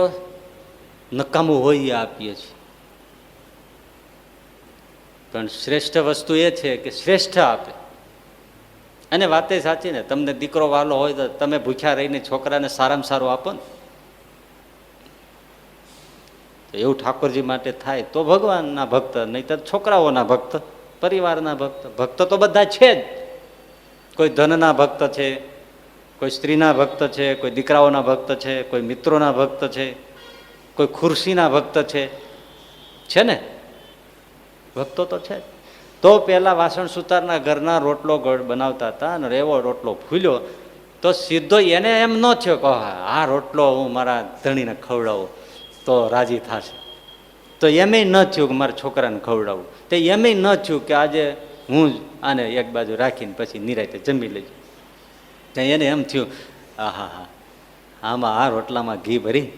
Speaker 1: નકામું હોય એ આપીએ છીએ. પણ શ્રેષ્ઠ વસ્તુ એ છે કે શ્રેષ્ઠ આપે. અને વાતે સાચી ને, તમને દીકરો વાલો હોય તો તમે ભૂખ્યા રહીને છોકરાને સારામાં સારું આપો ને. તો એવું ઠાકોરજી માટે થાય તો ભગવાનના ભક્ત, નહીં તો છોકરાઓના ભક્ત, પરિવારના ભક્ત. ભક્ત તો બધા છે જ. કોઈ ધનના ભક્ત છે, કોઈ સ્ત્રીના ભક્ત છે, કોઈ દીકરાઓના ભક્ત છે, કોઈ મિત્રોના ભક્ત છે, કોઈ ખુરશીના ભક્ત છે ને? ભક્તો તો છે. તો પેલા વાસણ સુતારના ઘરના રોટલો બનાવતા હતા અને એવો રોટલો ફૂલ્યો તો સીધો એને એમ ન થયો કે આ રોટલો હું મારા ધણીને ખવડાવું તો રાજી થશે. તો એમેય ન થયું કે મારા છોકરાને ખવડાવું. તે એમેય ન થયું કે આજે હું જ આને એક બાજુ રાખીને પછી નિરાંતે જમી લઈશ. એને એમ થયું આહા હા, આમાં આ રોટલામાં ઘી ભરી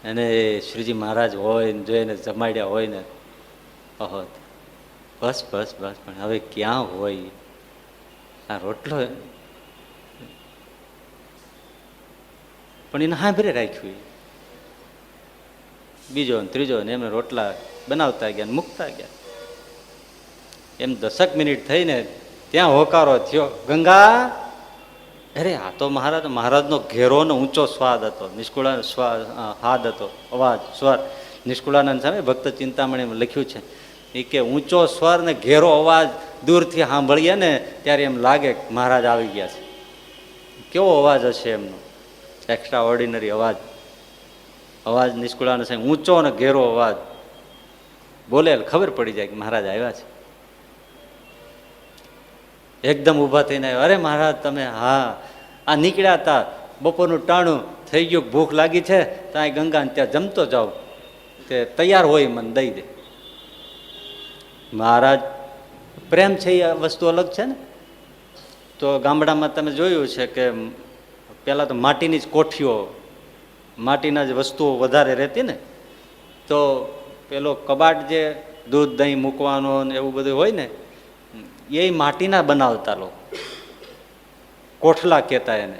Speaker 1: અને શ્રીજી મહારાજ હોય ને જોઈને જમાડ્યા હોય ને, ઓહો, બસ બસ બસ. પણ હવે ક્યાં હોય આ રોટલો? પણ એને હાંભરે રાખ્યું. બીજો ને ત્રીજો ને એમને રોટલા બનાવતા ગયા ને મૂકતા ગયા. એમ 10 મિનિટ થઈને ત્યાં હોકારો થયો, ગંગા! અરે આ તો મહારાજનો ઘેરો ને ઊંચો સ્વાદ હતો, નિષ્કુળા હાદ હતો, અવાજ, સ્વર. નિષ્કુળાનંદ સામે ભક્ત ચિંતામણીમાં લખ્યું છે એ કે ઊંચો સ્વર ને ઘેરો અવાજ દૂરથી સાંભળીએ ને ત્યારે એમ લાગે કે મહારાજ આવી ગયા છે. કેવો અવાજ હશે એમનો, એક્સ્ટ્રા ઓર્ડિનરી અવાજ. અવાજ નિષ્કુળાનંદ સાહેબ ઊંચો અને ઘેરો અવાજ બોલે ખબર પડી જાય કે મહારાજ આવ્યા છે. એકદમ ઊભા થઈને આવ્યા, અરે મહારાજ તમે? હા, આ નીકળ્યા હતા, બપોરનું ટાણું થઈ ગયું, ભૂખ લાગી છે, ત્યાં ગંગાને ત્યાં જમતો જાઓ, તે તૈયાર હોય મને દઈ દે. મહારાજ પ્રેમ છે એ વસ્તુ અલગ છે ને. તો ગામડામાં તમે જોયું છે કે પહેલાં તો માટીની જ કોઠીઓ, માટીના જ વસ્તુઓ વધારે રહેતી ને, તો પેલો કબાટ જે દૂધ દહીં મૂકવાનો ને એવું બધું હોય ને એ માટીના બનાવતા લોકો, કોઠલા કહેતા એને.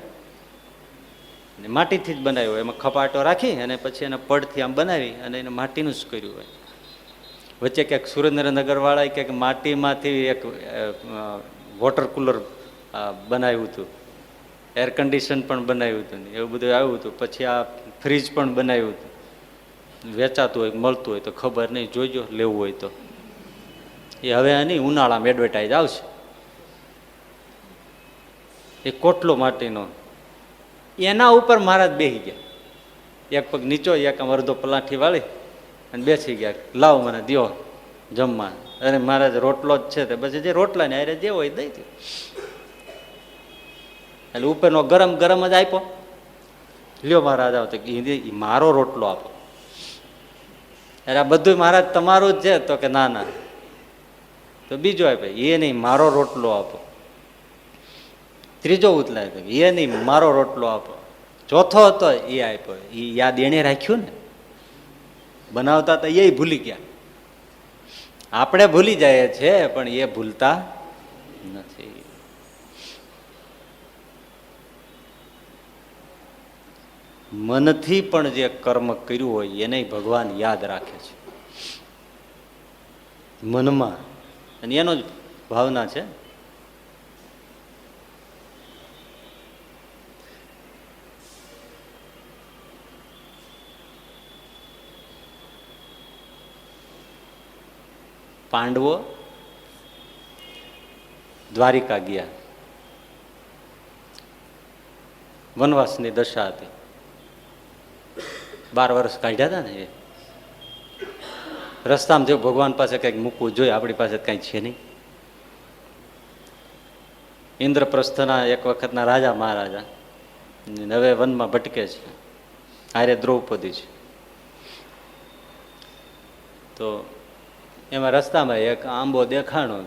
Speaker 1: માટીથી જ બનાવ્યું, એમાં ખપાટો રાખી અને પછી એને પડથી આમ બનાવી અને એને માટીનું જ કર્યું હોય. વચ્ચે ક્યાંક સુરેન્દ્રનગર વાળાએ ક્યાંક માટીમાંથી એક વોટર કુલર બનાવ્યું હતું, એર કન્ડિશન પણ બનાવ્યું હતું, એવું બધું આવ્યું હતું. પછી આ ફ્રીજ પણ બનાવ્યું હતું. વેચાતું હોય મળતું હોય તો ખબર નહીં, જોઈજો લેવું હોય તો. એ હવે નહીં, ઉનાળામાં એડવર્ટાઇઝ આવશે. એ કોટલો માટીનો, એના ઉપર મહારાજ બેસી ગયા, એક પગ નીચો એક અડધો પલાઠી વાળી અને બેસી ગયા, લાવ મને દ્યો જમવા. અરે મહારાજ રોટલો જ છે તો પછી જે રોટલા ને અરે જે હોય દઈ દો. એટલે ઉપરનો ગરમ ગરમ જ આપ્યો. લ્યો મહારાજ આવતો, મારો રોટલો આપો. અરે આ બધું મહારાજ તમારું જ છે? તો કે ના ના. તો બીજો આપે, એ નહીં, મારો રોટલો આપો. ત્રીજો ઉતલાય, એ નહીં, મારો રોટલો આપો. ચોથો હતો એ આપ્યો. એ યાદ એને રાખ્યું ને, બનાવતા તો એ ભૂલી ગયા. આપણે ભૂલી જાય છે પણ એ ભૂલતા નથી. મનથી પણ જે કર્મ કર્યું હોય એને ભગવાન યાદ રાખે છે મનમાં, અને એનો જ ભાવના છે. પાંડવો દ્વારિકા ગયા, વનવાસની દશા હતી. 12 વર્ષ કાઢ્યા હતા ને એ. રસ્તામાં જો ભગવાન પાસે કંઈક મૂકવું જોઈએ, આપણી પાસે કંઈ છે નહીં. ઇન્દ્રપ્રસ્થના એક વખતના રાજા મહારાજા હવે વનમાં ભટકે છે, આરે દ્રૌપદી છે. તો એમાં રસ્તામાં એક આંબો દેખાણો,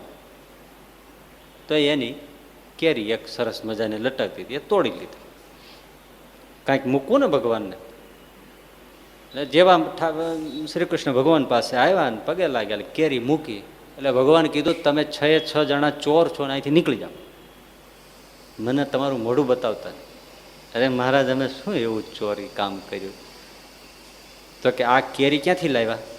Speaker 1: તો એની કેરી એક સરસ મજાની લટકતી હતી, એ તોડી લીધી. કાંઈક મૂકવું ને ભગવાનને. જેવા શ્રી કૃષ્ણ ભગવાન પાસે આવ્યા ને પગે લાગ્યા, કેરી મૂકી. એટલે ભગવાન કીધું, તમે 6 જણા ચોર છો ને અહીંથી નીકળી જાઓ, મને તમારું મોઢું બતાવતા. અરે મહારાજ અમે શું એવું ચોરી કામ કર્યું? તો કે આ કેરી ક્યાંથી લાવ્યા?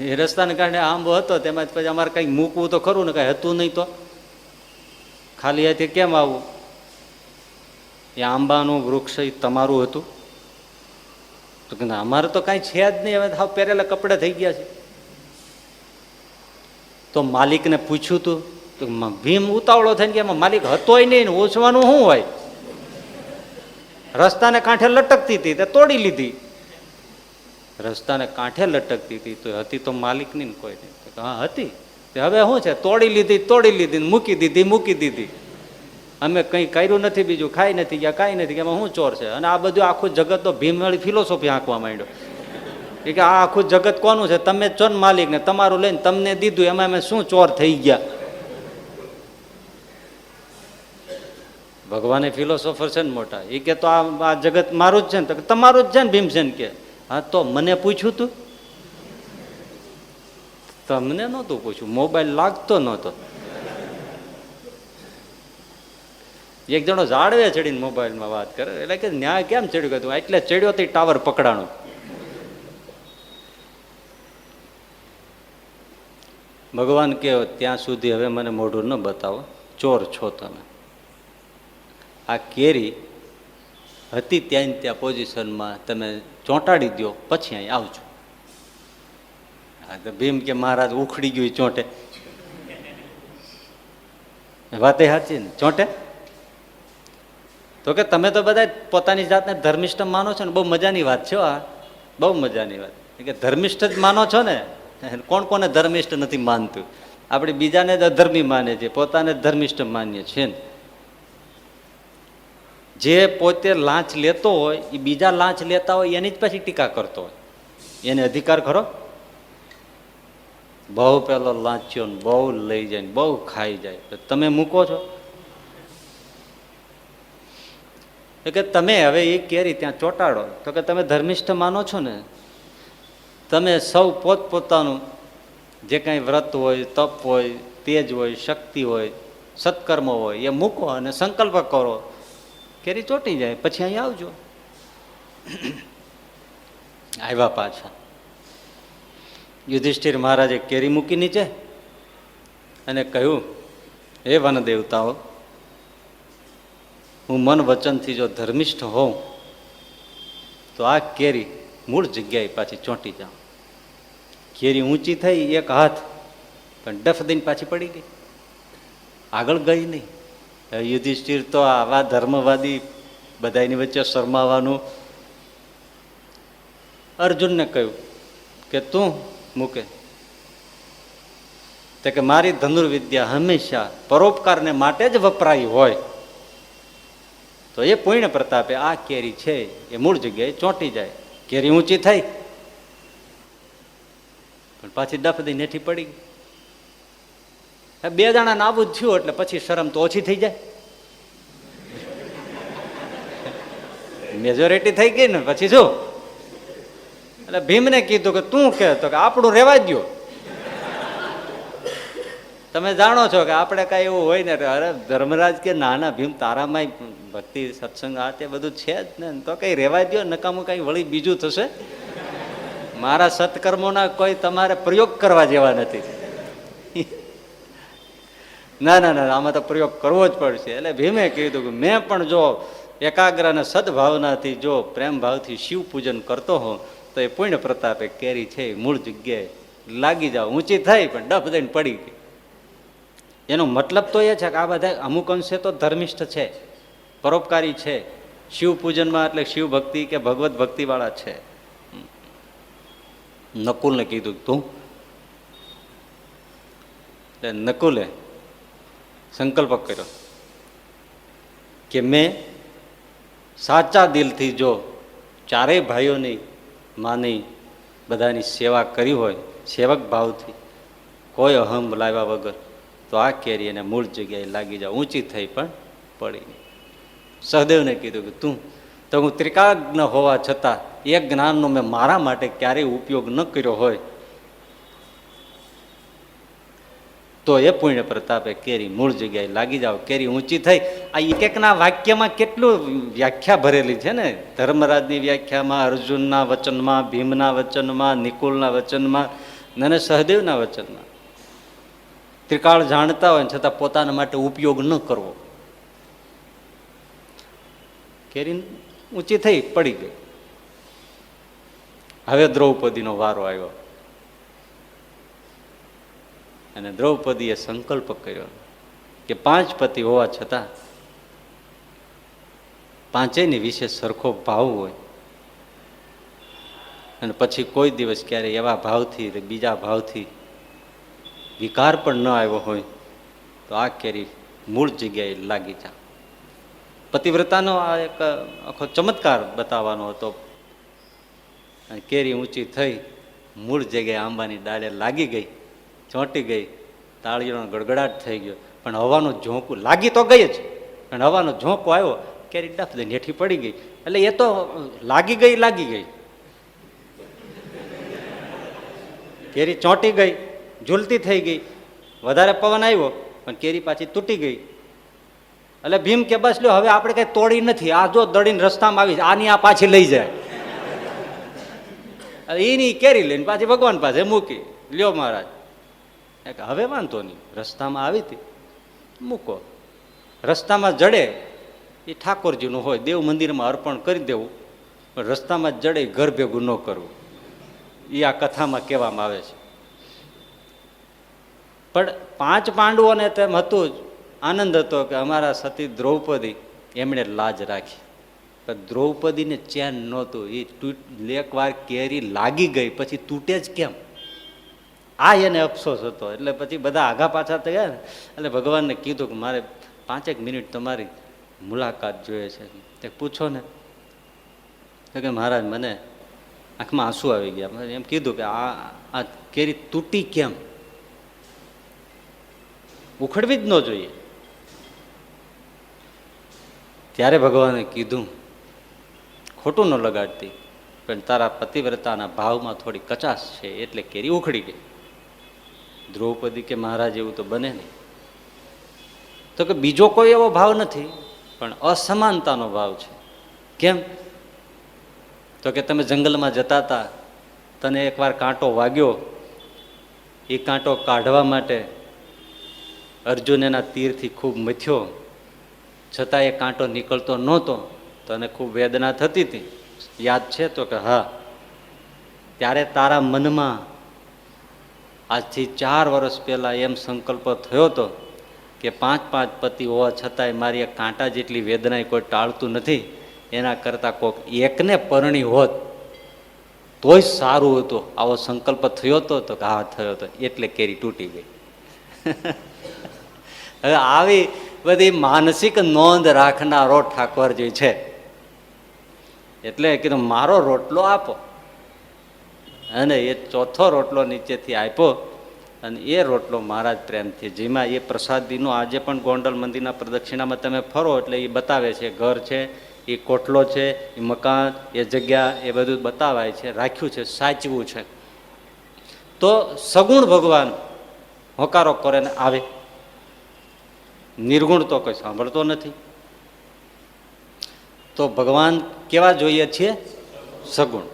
Speaker 1: એ રસ્તાને કારણે આંબો હતો, તેમાં પછી અમારે કંઈક મૂકવું તો ખરું ને, કાંઈ હતું નહીં તો ખાલી હાથે કેમ આવું? એ આંબાનું વૃક્ષ એ તમારું હતું? તો કે ના, અમારે તો કાંઈ છે જ નહીં, હવે હાવ પહેરેલા કપડા થઈ ગયા છે. તો માલિકને પૂછ્યું તું તો ભીમ ઉતાવળો થઈને કે એમાં માલિક હતોય નહીં, ઓછવાનું શું હોય, રસ્તાને કાંઠે લટકતી હતી તે તોડી લીધી. રસ્તાને કાંઠે લટકતી હતી તો હતી તો માલિકની ને કોઈ નહીં. હા હતી, હવે શું છે, તોડી લીધી, મૂકી દીધી. અમે કંઈ કર્યું નથી, બીજું ખાઈ નથી ગયા, કાંઈ નથી, એમાં શું ચોર છે. અને આ બધું આખું જગત તો ભીમવાળી ફિલોસોફી આંકવા માંડ્યો કે આ આખું જગત કોનું છે, તમે છો ને માલિક, ને તમારું લઈને તમને દીધું, એમાં અમે શું ચોર થઈ ગયા. ભગવાને ફિલોસોફર છે ને મોટા, એ કે તો આ જગત મારું જ છે ને, તો તમારું જ છે ને ભીમસેન કે. હા તો મને પૂછ્યું તું, તમને નહોતું પૂછ્યું, મોબાઈલ લાગતો નહોતો. એક જણો ઝાડવે ચડીને મોબાઈલમાં વાત કરે, એટલે કે ન્યાય કેમ ચડ્યું, કે તું એટલે ચડ્યો તે ટાવર પકડાણો. ભગવાન કહે ત્યાં સુધી હવે મને મોઢું ન બતાવો, ચોર છો તમે. આ કેરી હતી ત્યાં ત્યાં પોઝિશનમાં તમે ચોંટાડી દો, પછી અહીં આવજો. હા તો ભીમ કે મહારાજ ઉખડી ગયું ચોંટે. વાતે સાચી ને, ચોંટે. તો કે તમે તો બધા પોતાની જાતને ધર્મિષ્ઠ માનો છો ને, બહુ મજાની વાત છે આ, બહુ મજાની વાત. કે ધર્મિષ્ઠ જ માનો છો ને, કોણ કોને ધર્મિષ્ઠ નથી માનતું. આપણે બીજાને જ અધર્મી માને છે, પોતાને ધર્મિષ્ઠ માનીએ છીએ. જે પોતે લાંચ લેતો હોય એ બીજા લાંચ લેતા હોય એની જ પછી ટીકા કરતો હોય, એને અધિકાર ખરો? બહુ પેલો લાંચ્યો ને બહુ લઈ જાય ને બહુ ખાઈ જાય, તો તમે મૂકો છો? કે તમે હવે એ કેરી ત્યાં ચોંટાડો, તો કે તમે ધર્મિષ્ઠ માનો છો ને, તમે સૌ પોતપોતાનું જે કાંઈ વ્રત હોય, તપ હોય, તેજ હોય, શક્તિ હોય, સત્કર્મ હોય એ મૂકો અને સંકલ્પ કરો, કેરી ચોંટી જાય, પછી અહીં આવજો. આવ્યા પાછા. યુધિષ્ઠિર મહારાજે કેરી મૂકી નીચે અને કહ્યું, હે વન દેવતાઓ, હું મન વચનથી જો ધર્મિષ્ઠ હોઉં તો આ કેરી મૂળ જગ્યાએ પાછી ચોંટી જાઉં. કેરી ઊંચી થઈ એક હાથ, પણ ડફ દઈને પાછી પડી ગઈ, આગળ ગઈ નહીં. યુધિષ્ઠિર તો આવા ધર્મવાદી બધાની વચ્ચે શરમાવાનું. અર્જુનને કહ્યું કે તું મૂકે, તો કે મારી ધનુર્વિદ્યા હંમેશા પરોપકારને માટે જ વપરાય હોય તો એ પુણ્ય પ્રતાપે આ કેરી છે એ મૂળ જગ્યાએ ચોંટી જાય. કેરી ઊંચી થઈ પણ પાછી ડફ દઈ નેઠી પડી ગઈ. બે જણા નાબૂદ થયું એટલે પછી શરમ તો ઓછી થઈ જાય, મેજોરિટી થઈ ગઈ ને પછી શું. એટલે ભીમને કીધું કે તું કે, તો કે આપણું રહેવા દો. તમે જાણો છો કે આપણે કાંઈ એવું હોય ને, અરે ધર્મરાજ કે નાના ભીમ તારામાં ભક્તિ સત્સંગ આ તે બધું છે જ ને, તો કઈ રહેવા દો, નકામું કઈ વળી બીજું થશે. મારા સત્કર્મોના કોઈ તમારે પ્રયોગ કરવા જેવા નથી. ના ના ના, આમાં તો પ્રયોગ કરવો જ પડશે. એટલે ભીમે કીધું કે મેં પણ જો એકાગ્ર અને સદભાવનાથી જો પ્રેમ ભાવથી શિવ પૂજન કરતો હોઉં તો એ પુણ્ય પ્રતાપે કેરી છે મૂળ જગ્યાએ લાગી જાવ. ઊંચી થઈ પણ ડફ દઈને પડી ગઈ. એનો મતલબ તો એ છે કે આ બધા અમુક અંશે તો ધર્મિષ્ઠ છે, પરોપકારી છે, શિવ પૂજનમાં એટલે શિવ ભક્તિ કે ભગવત ભક્તિ વાળા છે. નકુલને કીધું તું, એટલે નકુલે સંકલ્પ કર્યો કે મેં સાચા દિલથી જો ચારેય ભાઈઓની માની બધાની સેવા કરી હોય, સેવક ભાવથી કોઈ અહમ લાવ્યા વગર, તો આ કેરી એને મૂળ જગ્યાએ લાગી જાય. ઊંચી થઈ પણ પડી નહીં. સહદેવને કીધું કે તું તો હું ત્રિકાગ્ન હોવા છતાં એક જ્ઞાનનો મેં મારા માટે ક્યારેય ઉપયોગ ન કર્યો હોય તો એ પુણ્ય પ્રતાપે કેરી મૂળ જગ્યાએ લાગી જાવ. કેરી ઊંચી થઈ. આ એક એકના વાક્યમાં કેટલું વ્યાખ્યા ભરેલી છે ને. ધર્મરાજની વ્યાખ્યામાં, અર્જુનના વચનમાં, ભીમના વચનમાં, નિકુલના વચનમાં અને સહદેવના વચનમાં. ત્રિકાળ જાણતા હોય છતાં પોતાના માટે ઉપયોગ ન કરવો. કેરી ઊંચી થઈ પડી ગઈ. હવે દ્રૌપદીનો વારો આવ્યો અને દ્રૌપદીએ સંકલ્પ કર્યો કે 5 પતિ હોવા છતાં પાંચેયની વિશે સરખો ભાવ હોય અને પછી કોઈ દિવસ ક્યારે એવા ભાવથી બીજા ભાવથી વિકાર પણ ન આવ્યો હોય તો આ કેરી મૂળ જગ્યાએ લાગી જા. પતિવ્રતાનો આ એક આખો ચમત્કાર બતાવવાનો હતો. કેરી ઊંચી થઈ મૂળ જગ્યાએ આંબાની ડાળે લાગી ગઈ, ચોંટી ગઈ, તાળીઓનો ગડગડાટ થઈ ગયો, પણ હવાનો ઝોંકો લાગી તો ગઈ જ, પણ હવાનો ઝોંકો આવ્યો, કેરી ડફ દઈને હેઠી પડી ગઈ. એટલે એ તો લાગી ગઈ, કેરી ચોંટી ગઈ, ઝૂલતી થઈ ગઈ, વધારે પવન આવ્યો પણ કેરી પાછી તૂટી ગઈ. એટલે ભીમ કે બસ લ્યો હવે આપણે કઈ તોડી નથી, આ જો દડીને રસ્તામાં આવી આની આ પાછી લઈ જાય. એની કેરી લઈને પાછી ભગવાન પાસે મૂકી, લ્યો મહારાજ હવે વાંધો નહીં, રસ્તામાં આવી હતી મૂકો. રસ્તામાં જડે એ ઠાકોરજીનું હોય, દેવ મંદિરમાં અર્પણ કરી દેવું, પણ રસ્તામાં જડે ઘર ભેગું ન કરવું, એ આ કથામાં કહેવામાં આવે છે. પણ 5 પાંડવોને તેમ હતું જ, આનંદ હતો કે અમારા સતી દ્રૌપદી એમણે લાજ રાખી, પણ દ્રૌપદીને ચેન નહોતું. એ એકવાર કેરી લાગી ગઈ પછી તૂટે જ કેમ, આ એને અફસોસ હતો. એટલે પછી બધા આઘા પાછા થયા ને, એટલે ભગવાનને કીધું કે મારે 5 મિનિટ તમારી મુલાકાત જોઈએ છે. તે પૂછો ને, તો કે મહારાજ મને આંખમાં આંસુ આવી ગયા. એમ કીધું કે આ કેરી તૂટી કેમ, ઉખડવી જ ન જોઈએ. ત્યારે ભગવાને કીધું ખોટું ન લગાડતી, પણ તારા પતિવ્રતાના ભાવમાં થોડી કચાશ છે એટલે કેરી ઉખડી ગઈ. દ્રૌપદી કે મહારાજ એવું તો બને નહીં. તો કે બીજો કોઈ એવો ભાવ નથી, પણ અસમાનતાનો ભાવ છે. કેમ? તો કે તમે જંગલમાં જતા હતા, તને એકવાર કાંટો વાગ્યો, એ કાંટો કાઢવા માટે અર્જુન એના તીરથી ખૂબ મથ્યો, છતાં એ કાંટો નીકળતો નહોતો, તને ખૂબ વેદના થતી હતી, યાદ છે? તો કે હા. ત્યારે તારા મનમાં આજથી 4 વર્ષ પહેલા એમ સંકલ્પ થયો હતો કે 5 પતિ હોવા છતાંય મારી આ કાંટા જેટલી વેદના કોઈ ટાળતું નથી, એના કરતાં કોઈક એકને પરણી હોત તોય સારું હતું. આવો સંકલ્પ થયો હતો? તો હા થયો હતો, એટલે કેરી તૂટી ગઈ. હવે આવી બધી માનસિક નોંધ રાખનારો ઠાકોરજી છે, એટલે કીધું મારો રોટલો આપો. અને એ 4થો રોટલો નીચેથી આપ્યો, અને એ રોટલો મહારાજ પ્રેમથી, જેમાં એ પ્રસાદીનો આજે પણ ગોંડલ મંદિરના પ્રદક્ષિણામાં તમે ફરો એટલે એ બતાવે છે, ઘર છે, એ કોટલો છે, એ મકાન, એ જગ્યા, એ બધું બતાવાય છે, રાખ્યું છે, સાચવું છે. તો સગુણ ભગવાન હોકારો કરે ને આવે, નિર્ગુણ તો કોઈ સાંભળતો નથી. તો ભગવાન કેવા જોઈએ છીએ? સગુણ.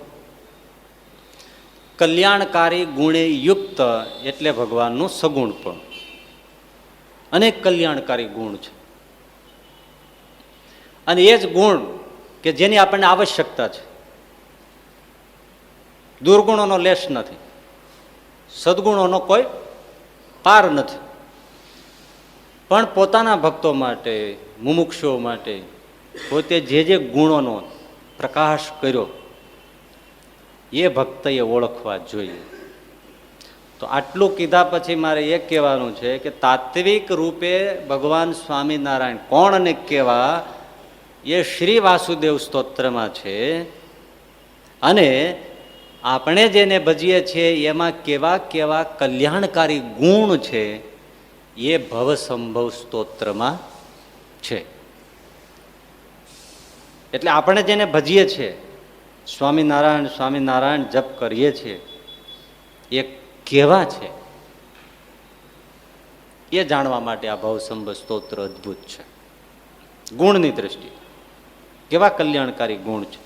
Speaker 1: કલ્યાણકારી ગુણે યુક્ત એટલે ભગવાનનું સગુણ પણ. અનેક કલ્યાણકારી ગુણ છે, અને એ જ ગુણ કે જેની આપણને આવશ્યકતા છે. દુર્ગુણોનો લેશ નથી, સદગુણોનો કોઈ પાર નથી. પણ પોતાના ભક્તો માટે, મુમુક્ષુઓ માટે પોતે જે ગુણોનો પ્રકાશ કર્યો એ ભક્તએ ઓળખવા જોઈએ. તો આટલું કીધા પછી મારે એ કહેવાનું છે કે તાત્વિક રૂપે ભગવાન સ્વામિનારાયણ કોણ અને કેવા, એ શ્રી વાસુદેવ સ્તોત્રમાં છે. અને આપણે જેને ભજીએ છીએ એમાં કેવા કેવા કલ્યાણકારી ગુણ છે એ ભવસંભવ સ્તોત્રમાં છે. એટલે આપણે જેને ભજીએ છીએ, સ્વામિનારાયણ સ્વામિનારાયણ જપ કરીએ છીએ, એ કેવા છે એ જાણવા માટે આ ભવસંભવ સ્તોત્ર અદ્ભુત છે. ગુણની દ્રષ્ટિએ કેવા કલ્યાણકારી ગુણ છે,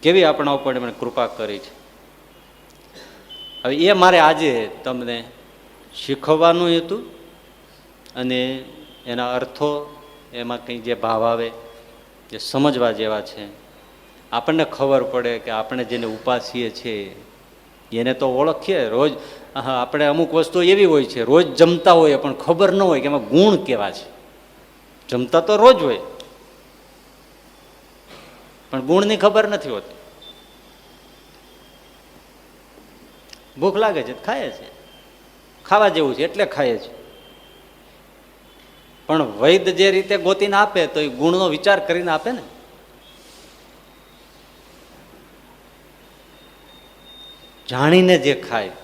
Speaker 1: કેવી આપણા ઉપર એમણે કૃપા કરી છે. હવે એ મારે આજે તમને શીખવવાનું હતું, અને એના અર્થો, એમાં કંઈ જે ભાવ આવે એ સમજવા જેવા છે. આપણને ખબર પડે કે આપણે જેને ઉપાસીએ છીએ એને તો ઓળખીએ. રોજ આપણે અમુક વસ્તુ એવી હોય છે રોજ જમતા હોઈએ પણ ખબર ન હોય કે એમાં ગુણ કેવા છે. જમતા તો રોજ હોય પણ ગુણની ખબર નથી હોતી. ભૂખ લાગે છે ખાઈએ છીએ, ખાવા જેવું છે એટલે ખાઈએ છીએ. પણ વૈદ જે રીતે ગોતીને આપે તો એ ગુણનો વિચાર કરીને આપે ને. જાણીને જે ખાય.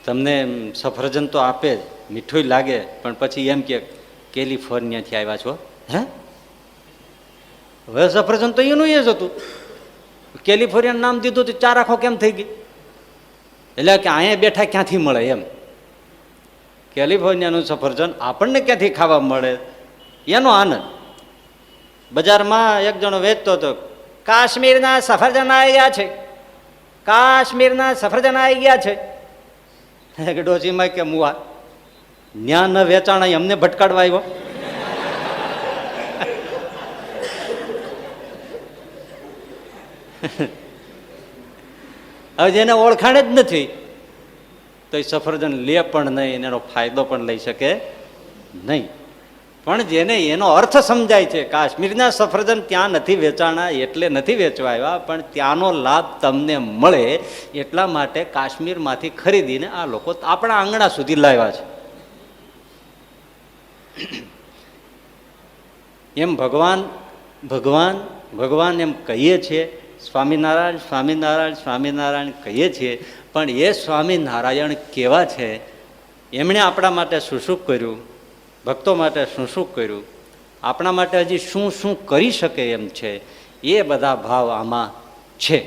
Speaker 1: તમને સફરજન તો આપે જ, મીઠું લાગે, પણ પછી એમ કે કેલિફોર્નિયાથી આવ્યા છો. હે, હવે સફરજન તો એનું એ જ હતું. કેલિફોર્નિયા નામ દીધું તો 4 આંખો કેમ થઈ ગઈ? એટલે કે અહીંયા બેઠા ક્યાંથી મળે એમ. કેલિફોર્નિયાનું સફરજન આપણને ક્યાંથી ખાવા મળે એનો આનંદ. બજારમાં એક જણો વેચતો હતો, કાશ્મીરના સફરજન આવી ગયા છે, કાશ્મીરના સફરજન આવી ગયા છે. ડોશીમાં કે મુવા ન્યા ન વેચાણા અમને ભટકાડવા આવ્યો. હવે જેને ઓળખાણ જ નથી તો એ સફરજન લે પણ નહીં, એનો ફાયદો પણ લઈ શકે નહીં. પણ જેને એનો અર્થ સમજાય છે, કાશ્મીરના સફરજન ત્યાં નથી વેચાણા એટલે નથી વેચવા આવ્યા, પણ ત્યાંનો લાભ તમને મળે એટલા માટે કાશ્મીરમાંથી ખરીદીને આ લોકો આપણા આંગણા સુધી લાવ્યા છે. એમ ભગવાન ભગવાન ભગવાન એમ કહીએ છીએ, સ્વામિનારાયણ સ્વામિનારાયણ સ્વામિનારાયણ કહીએ છીએ, પણ એ સ્વામિનારાયણ કેવા છે, એમણે આપણા માટે શું શું કર્યું, ભક્તો માટે શું શું કર્યું, આપણા માટે હજી શું શું કરી શકે એમ છે, એ બધા ભાવ આમાં છે.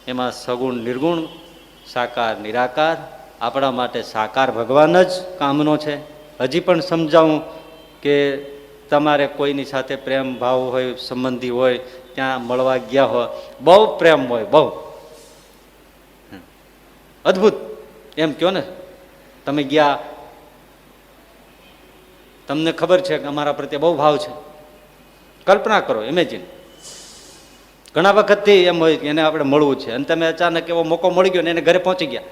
Speaker 1: એમાં સગુણ નિર્ગુણ, સાકાર નિરાકાર, આપણા માટે સાકાર ભગવાન જ કામનો છે. હજી પણ સમજાવું કે તમારે કોઈની સાથે પ્રેમ ભાવ હોય, સંબંધી હોય, ત્યાં મળવા ગયા હોય, બહુ પ્રેમ હોય, બહુ અદ્ભુત એમ કહો ને, તમે ગયા, તમને ખબર છે કે અમારા પ્રત્યે બહુ ભાવ છે. કલ્પના કરો, ઇમેજિન, ઘણા વખતથી એમ હોય કે એને આપણે મળવું છે, અને તમે અચાનક એવો મોકો મળી ગયો ને એને ઘરે પહોંચી ગયા,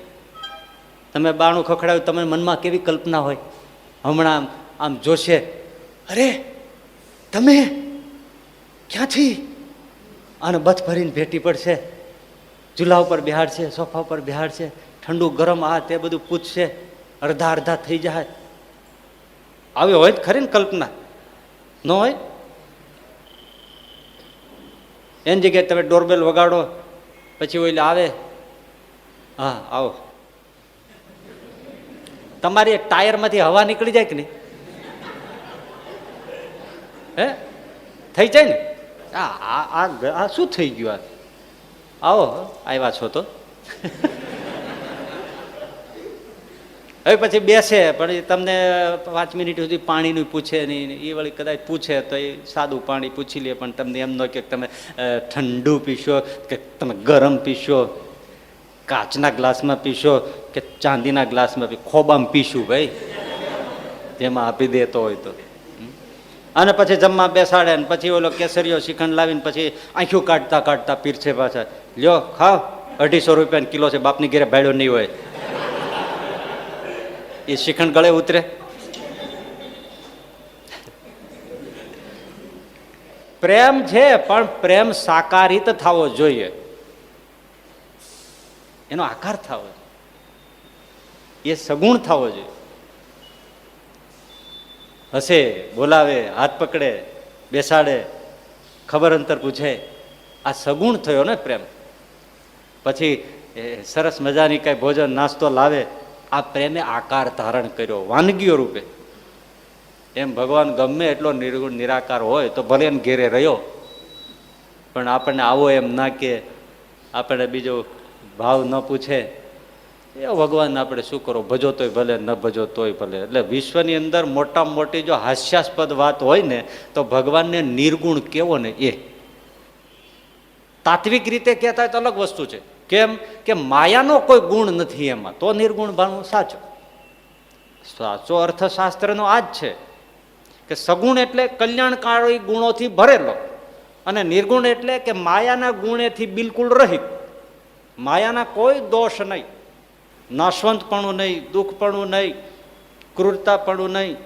Speaker 1: તમે બારણું ખખડાવ્યું, તમે મનમાં કેવી કલ્પના હોય, હમણાં આમ જોશે, અરે તમે ક્યાંથી, આને બથ ભરીને ભેટી પડશે, ચૂલા ઉપર બેહાડશે, સોફા ઉપર બેહાડશે, ઠંડુ ગરમ આ તે બધું પૂછશે, અડધા અડધા થઈ જાય. આવી હોય જ ખરી ને કલ્પના, ન હોય? એની જગ્યાએ તમે ડોરબેલ વગાડો, પછી ઓલે આવે, હા આવો, તમારી ટાયરમાંથી હવા નીકળી જાય કે નહીં? હે, થઈ જાય ને. આ શું થઈ ગયું? આવો, આવ્યા છો તો. હવે પછી બેસે, પણ તમને 5 મિનિટ સુધી પાણીનું પૂછે નહીં. એ વળી કદાચ પૂછે તો એ સાદું પાણી પૂછી લે, પણ તમને એમ ન કે તમે ઠંડુ પીશો કે તમે ગરમ પીશો, કાચના ગ્લાસમાં પીશો કે ચાંદીના ગ્લાસમાં ખોબામાં પીશું ભાઈ, જેમાં આપી દેતો હોય તો. અને પછી જમવા બેસાડે ને પછી ઓલો કેસરીઓ શ્રીખંડ લાવીને પછી આંખું કાઢતા કાઢતા પીરછે પાછા, લ્યો ખાઓ, 250 રૂપિયા કિલો છે, બાપની ઘેરે ભાડ્યો નહીં હોય. એ શ્રીખંડ ગળે ઉતરે? પ્રેમ છે, પણ પ્રેમ સાકારિત થવો જોઈએ, એનો આકાર થવો જોઈએ, એ સગુણ થવો જોઈએ. હસે, બોલાવે, હાથ પકડે, બેસાડે, ખબર અંતર પૂછે, આ સગુણ થયો ને પ્રેમ. પછી સરસ મજાની કઈ ભોજન નાસ્તો લાવે, આ પ્રેમે આકાર ધારણ કર્યો વાનગીઓ રૂપે. એમ ભગવાન ગમે એટલો નિર્ગુણ નિરાકાર હોય તો ભલે એમ ઘેરે રહ્યો, પણ આપણને આવો એમ ના કે, આપણે બીજો ભાવ ન પૂછે, એ ભગવાન આપણે શું કરો, ભજો તોય ભલે, ન ભજો તોય ભલે. એટલે વિશ્વની અંદર મોટામાં મોટી જો હાસ્યાસ્પદ વાત હોય ને તો ભગવાનને નિર્ગુણ કેવો ને એ. તાત્વિક રીતે કહેતા હોય તો અલગ વસ્તુ છે. કેમ કે માયાનો કોઈ ગુણ નથી એમાં, તો નિર્ગુણ ભાવનું સાચો. સાચો અર્થશાસ્ત્રનો આ જ છે કે સગુણ એટલે કલ્યાણકારી ગુણોથી ભરેલો. અને નિર્ગુણ એટલે કે માયાના ગુણેથી બિલકુલ રહિત, માયાના કોઈ દોષ નહીં, નાશવંતપણું નહીં, દુઃખપણું નહીં, ક્રૂરતાપણું નહીં,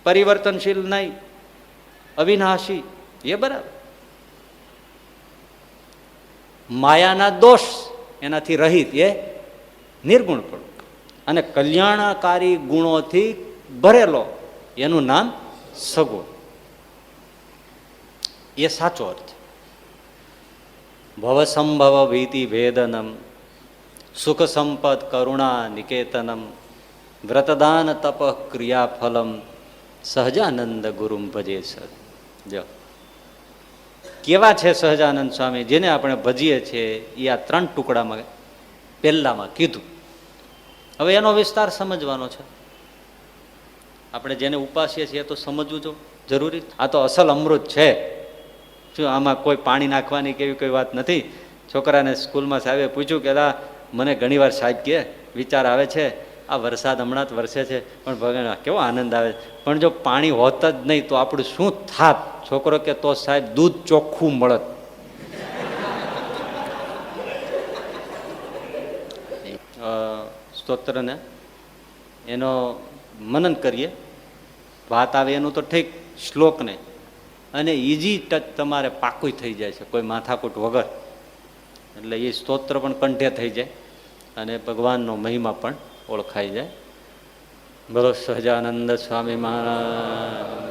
Speaker 1: પરિવર્તનશીલ નહીં, અવિનાશી, એ બરાબર. માયાના દોષ એનાથી રહિત એ નિર્ગુણપણું. અને કલ્યાણકારી ગુણોથી ભરેલો એનું નામ સગુણ. એ સાચો અર્થ. ભવસંભવ ભીતિ ભેદનમ સુખ સંપદ કરુણા નિકેતનમ વ્રતદાન તપ ક્રિયાફલમ સહજાનંદ ગુરુમ ભજે સર. જો કેવા છે સહજાનંદ સ્વામી, જેને આપણે ભજીએ છીએ, એ આ 3 ટુકડામાં પહેલામાં કીધું. હવે એનો વિસ્તાર સમજવાનો છે. આપણે જેને ઉપાસીએ છીએ તો સમજવું તો જરૂરી. આ તો અસલ અમૃત છે. શું આમાં કોઈ પાણી નાખવાની કેવી કોઈ વાત નથી. છોકરાને સ્કૂલમાં સાહેબે પૂછ્યું કે મને ઘણીવાર સાહેબ કહે વિચાર આવે છે, આ વરસાદ હમણાં જ વરસે છે પણ ભગવાન કેવો આનંદ આવે, પણ જો પાણી હોત જ નહીં તો આપણું શું થાત? છોકરો કે તો સાહેબ દૂધ ચોખ્ખું મળત. સ્તોત્રને એનો મનન કરીએ, વાત આવે એનું તો ઠીક, શ્લોક નહીં, અને ઇઝી ટચ તમારે પાકું થઈ જાય છે કોઈ માથાકૂટ વગર. એટલે એ સ્તોત્ર પણ કંઠે થઈ જાય અને ભગવાનનો મહિમા પણ ઓળખાઈ જાય. બોલો સહજાનંદ સ્વામી મહારાજ.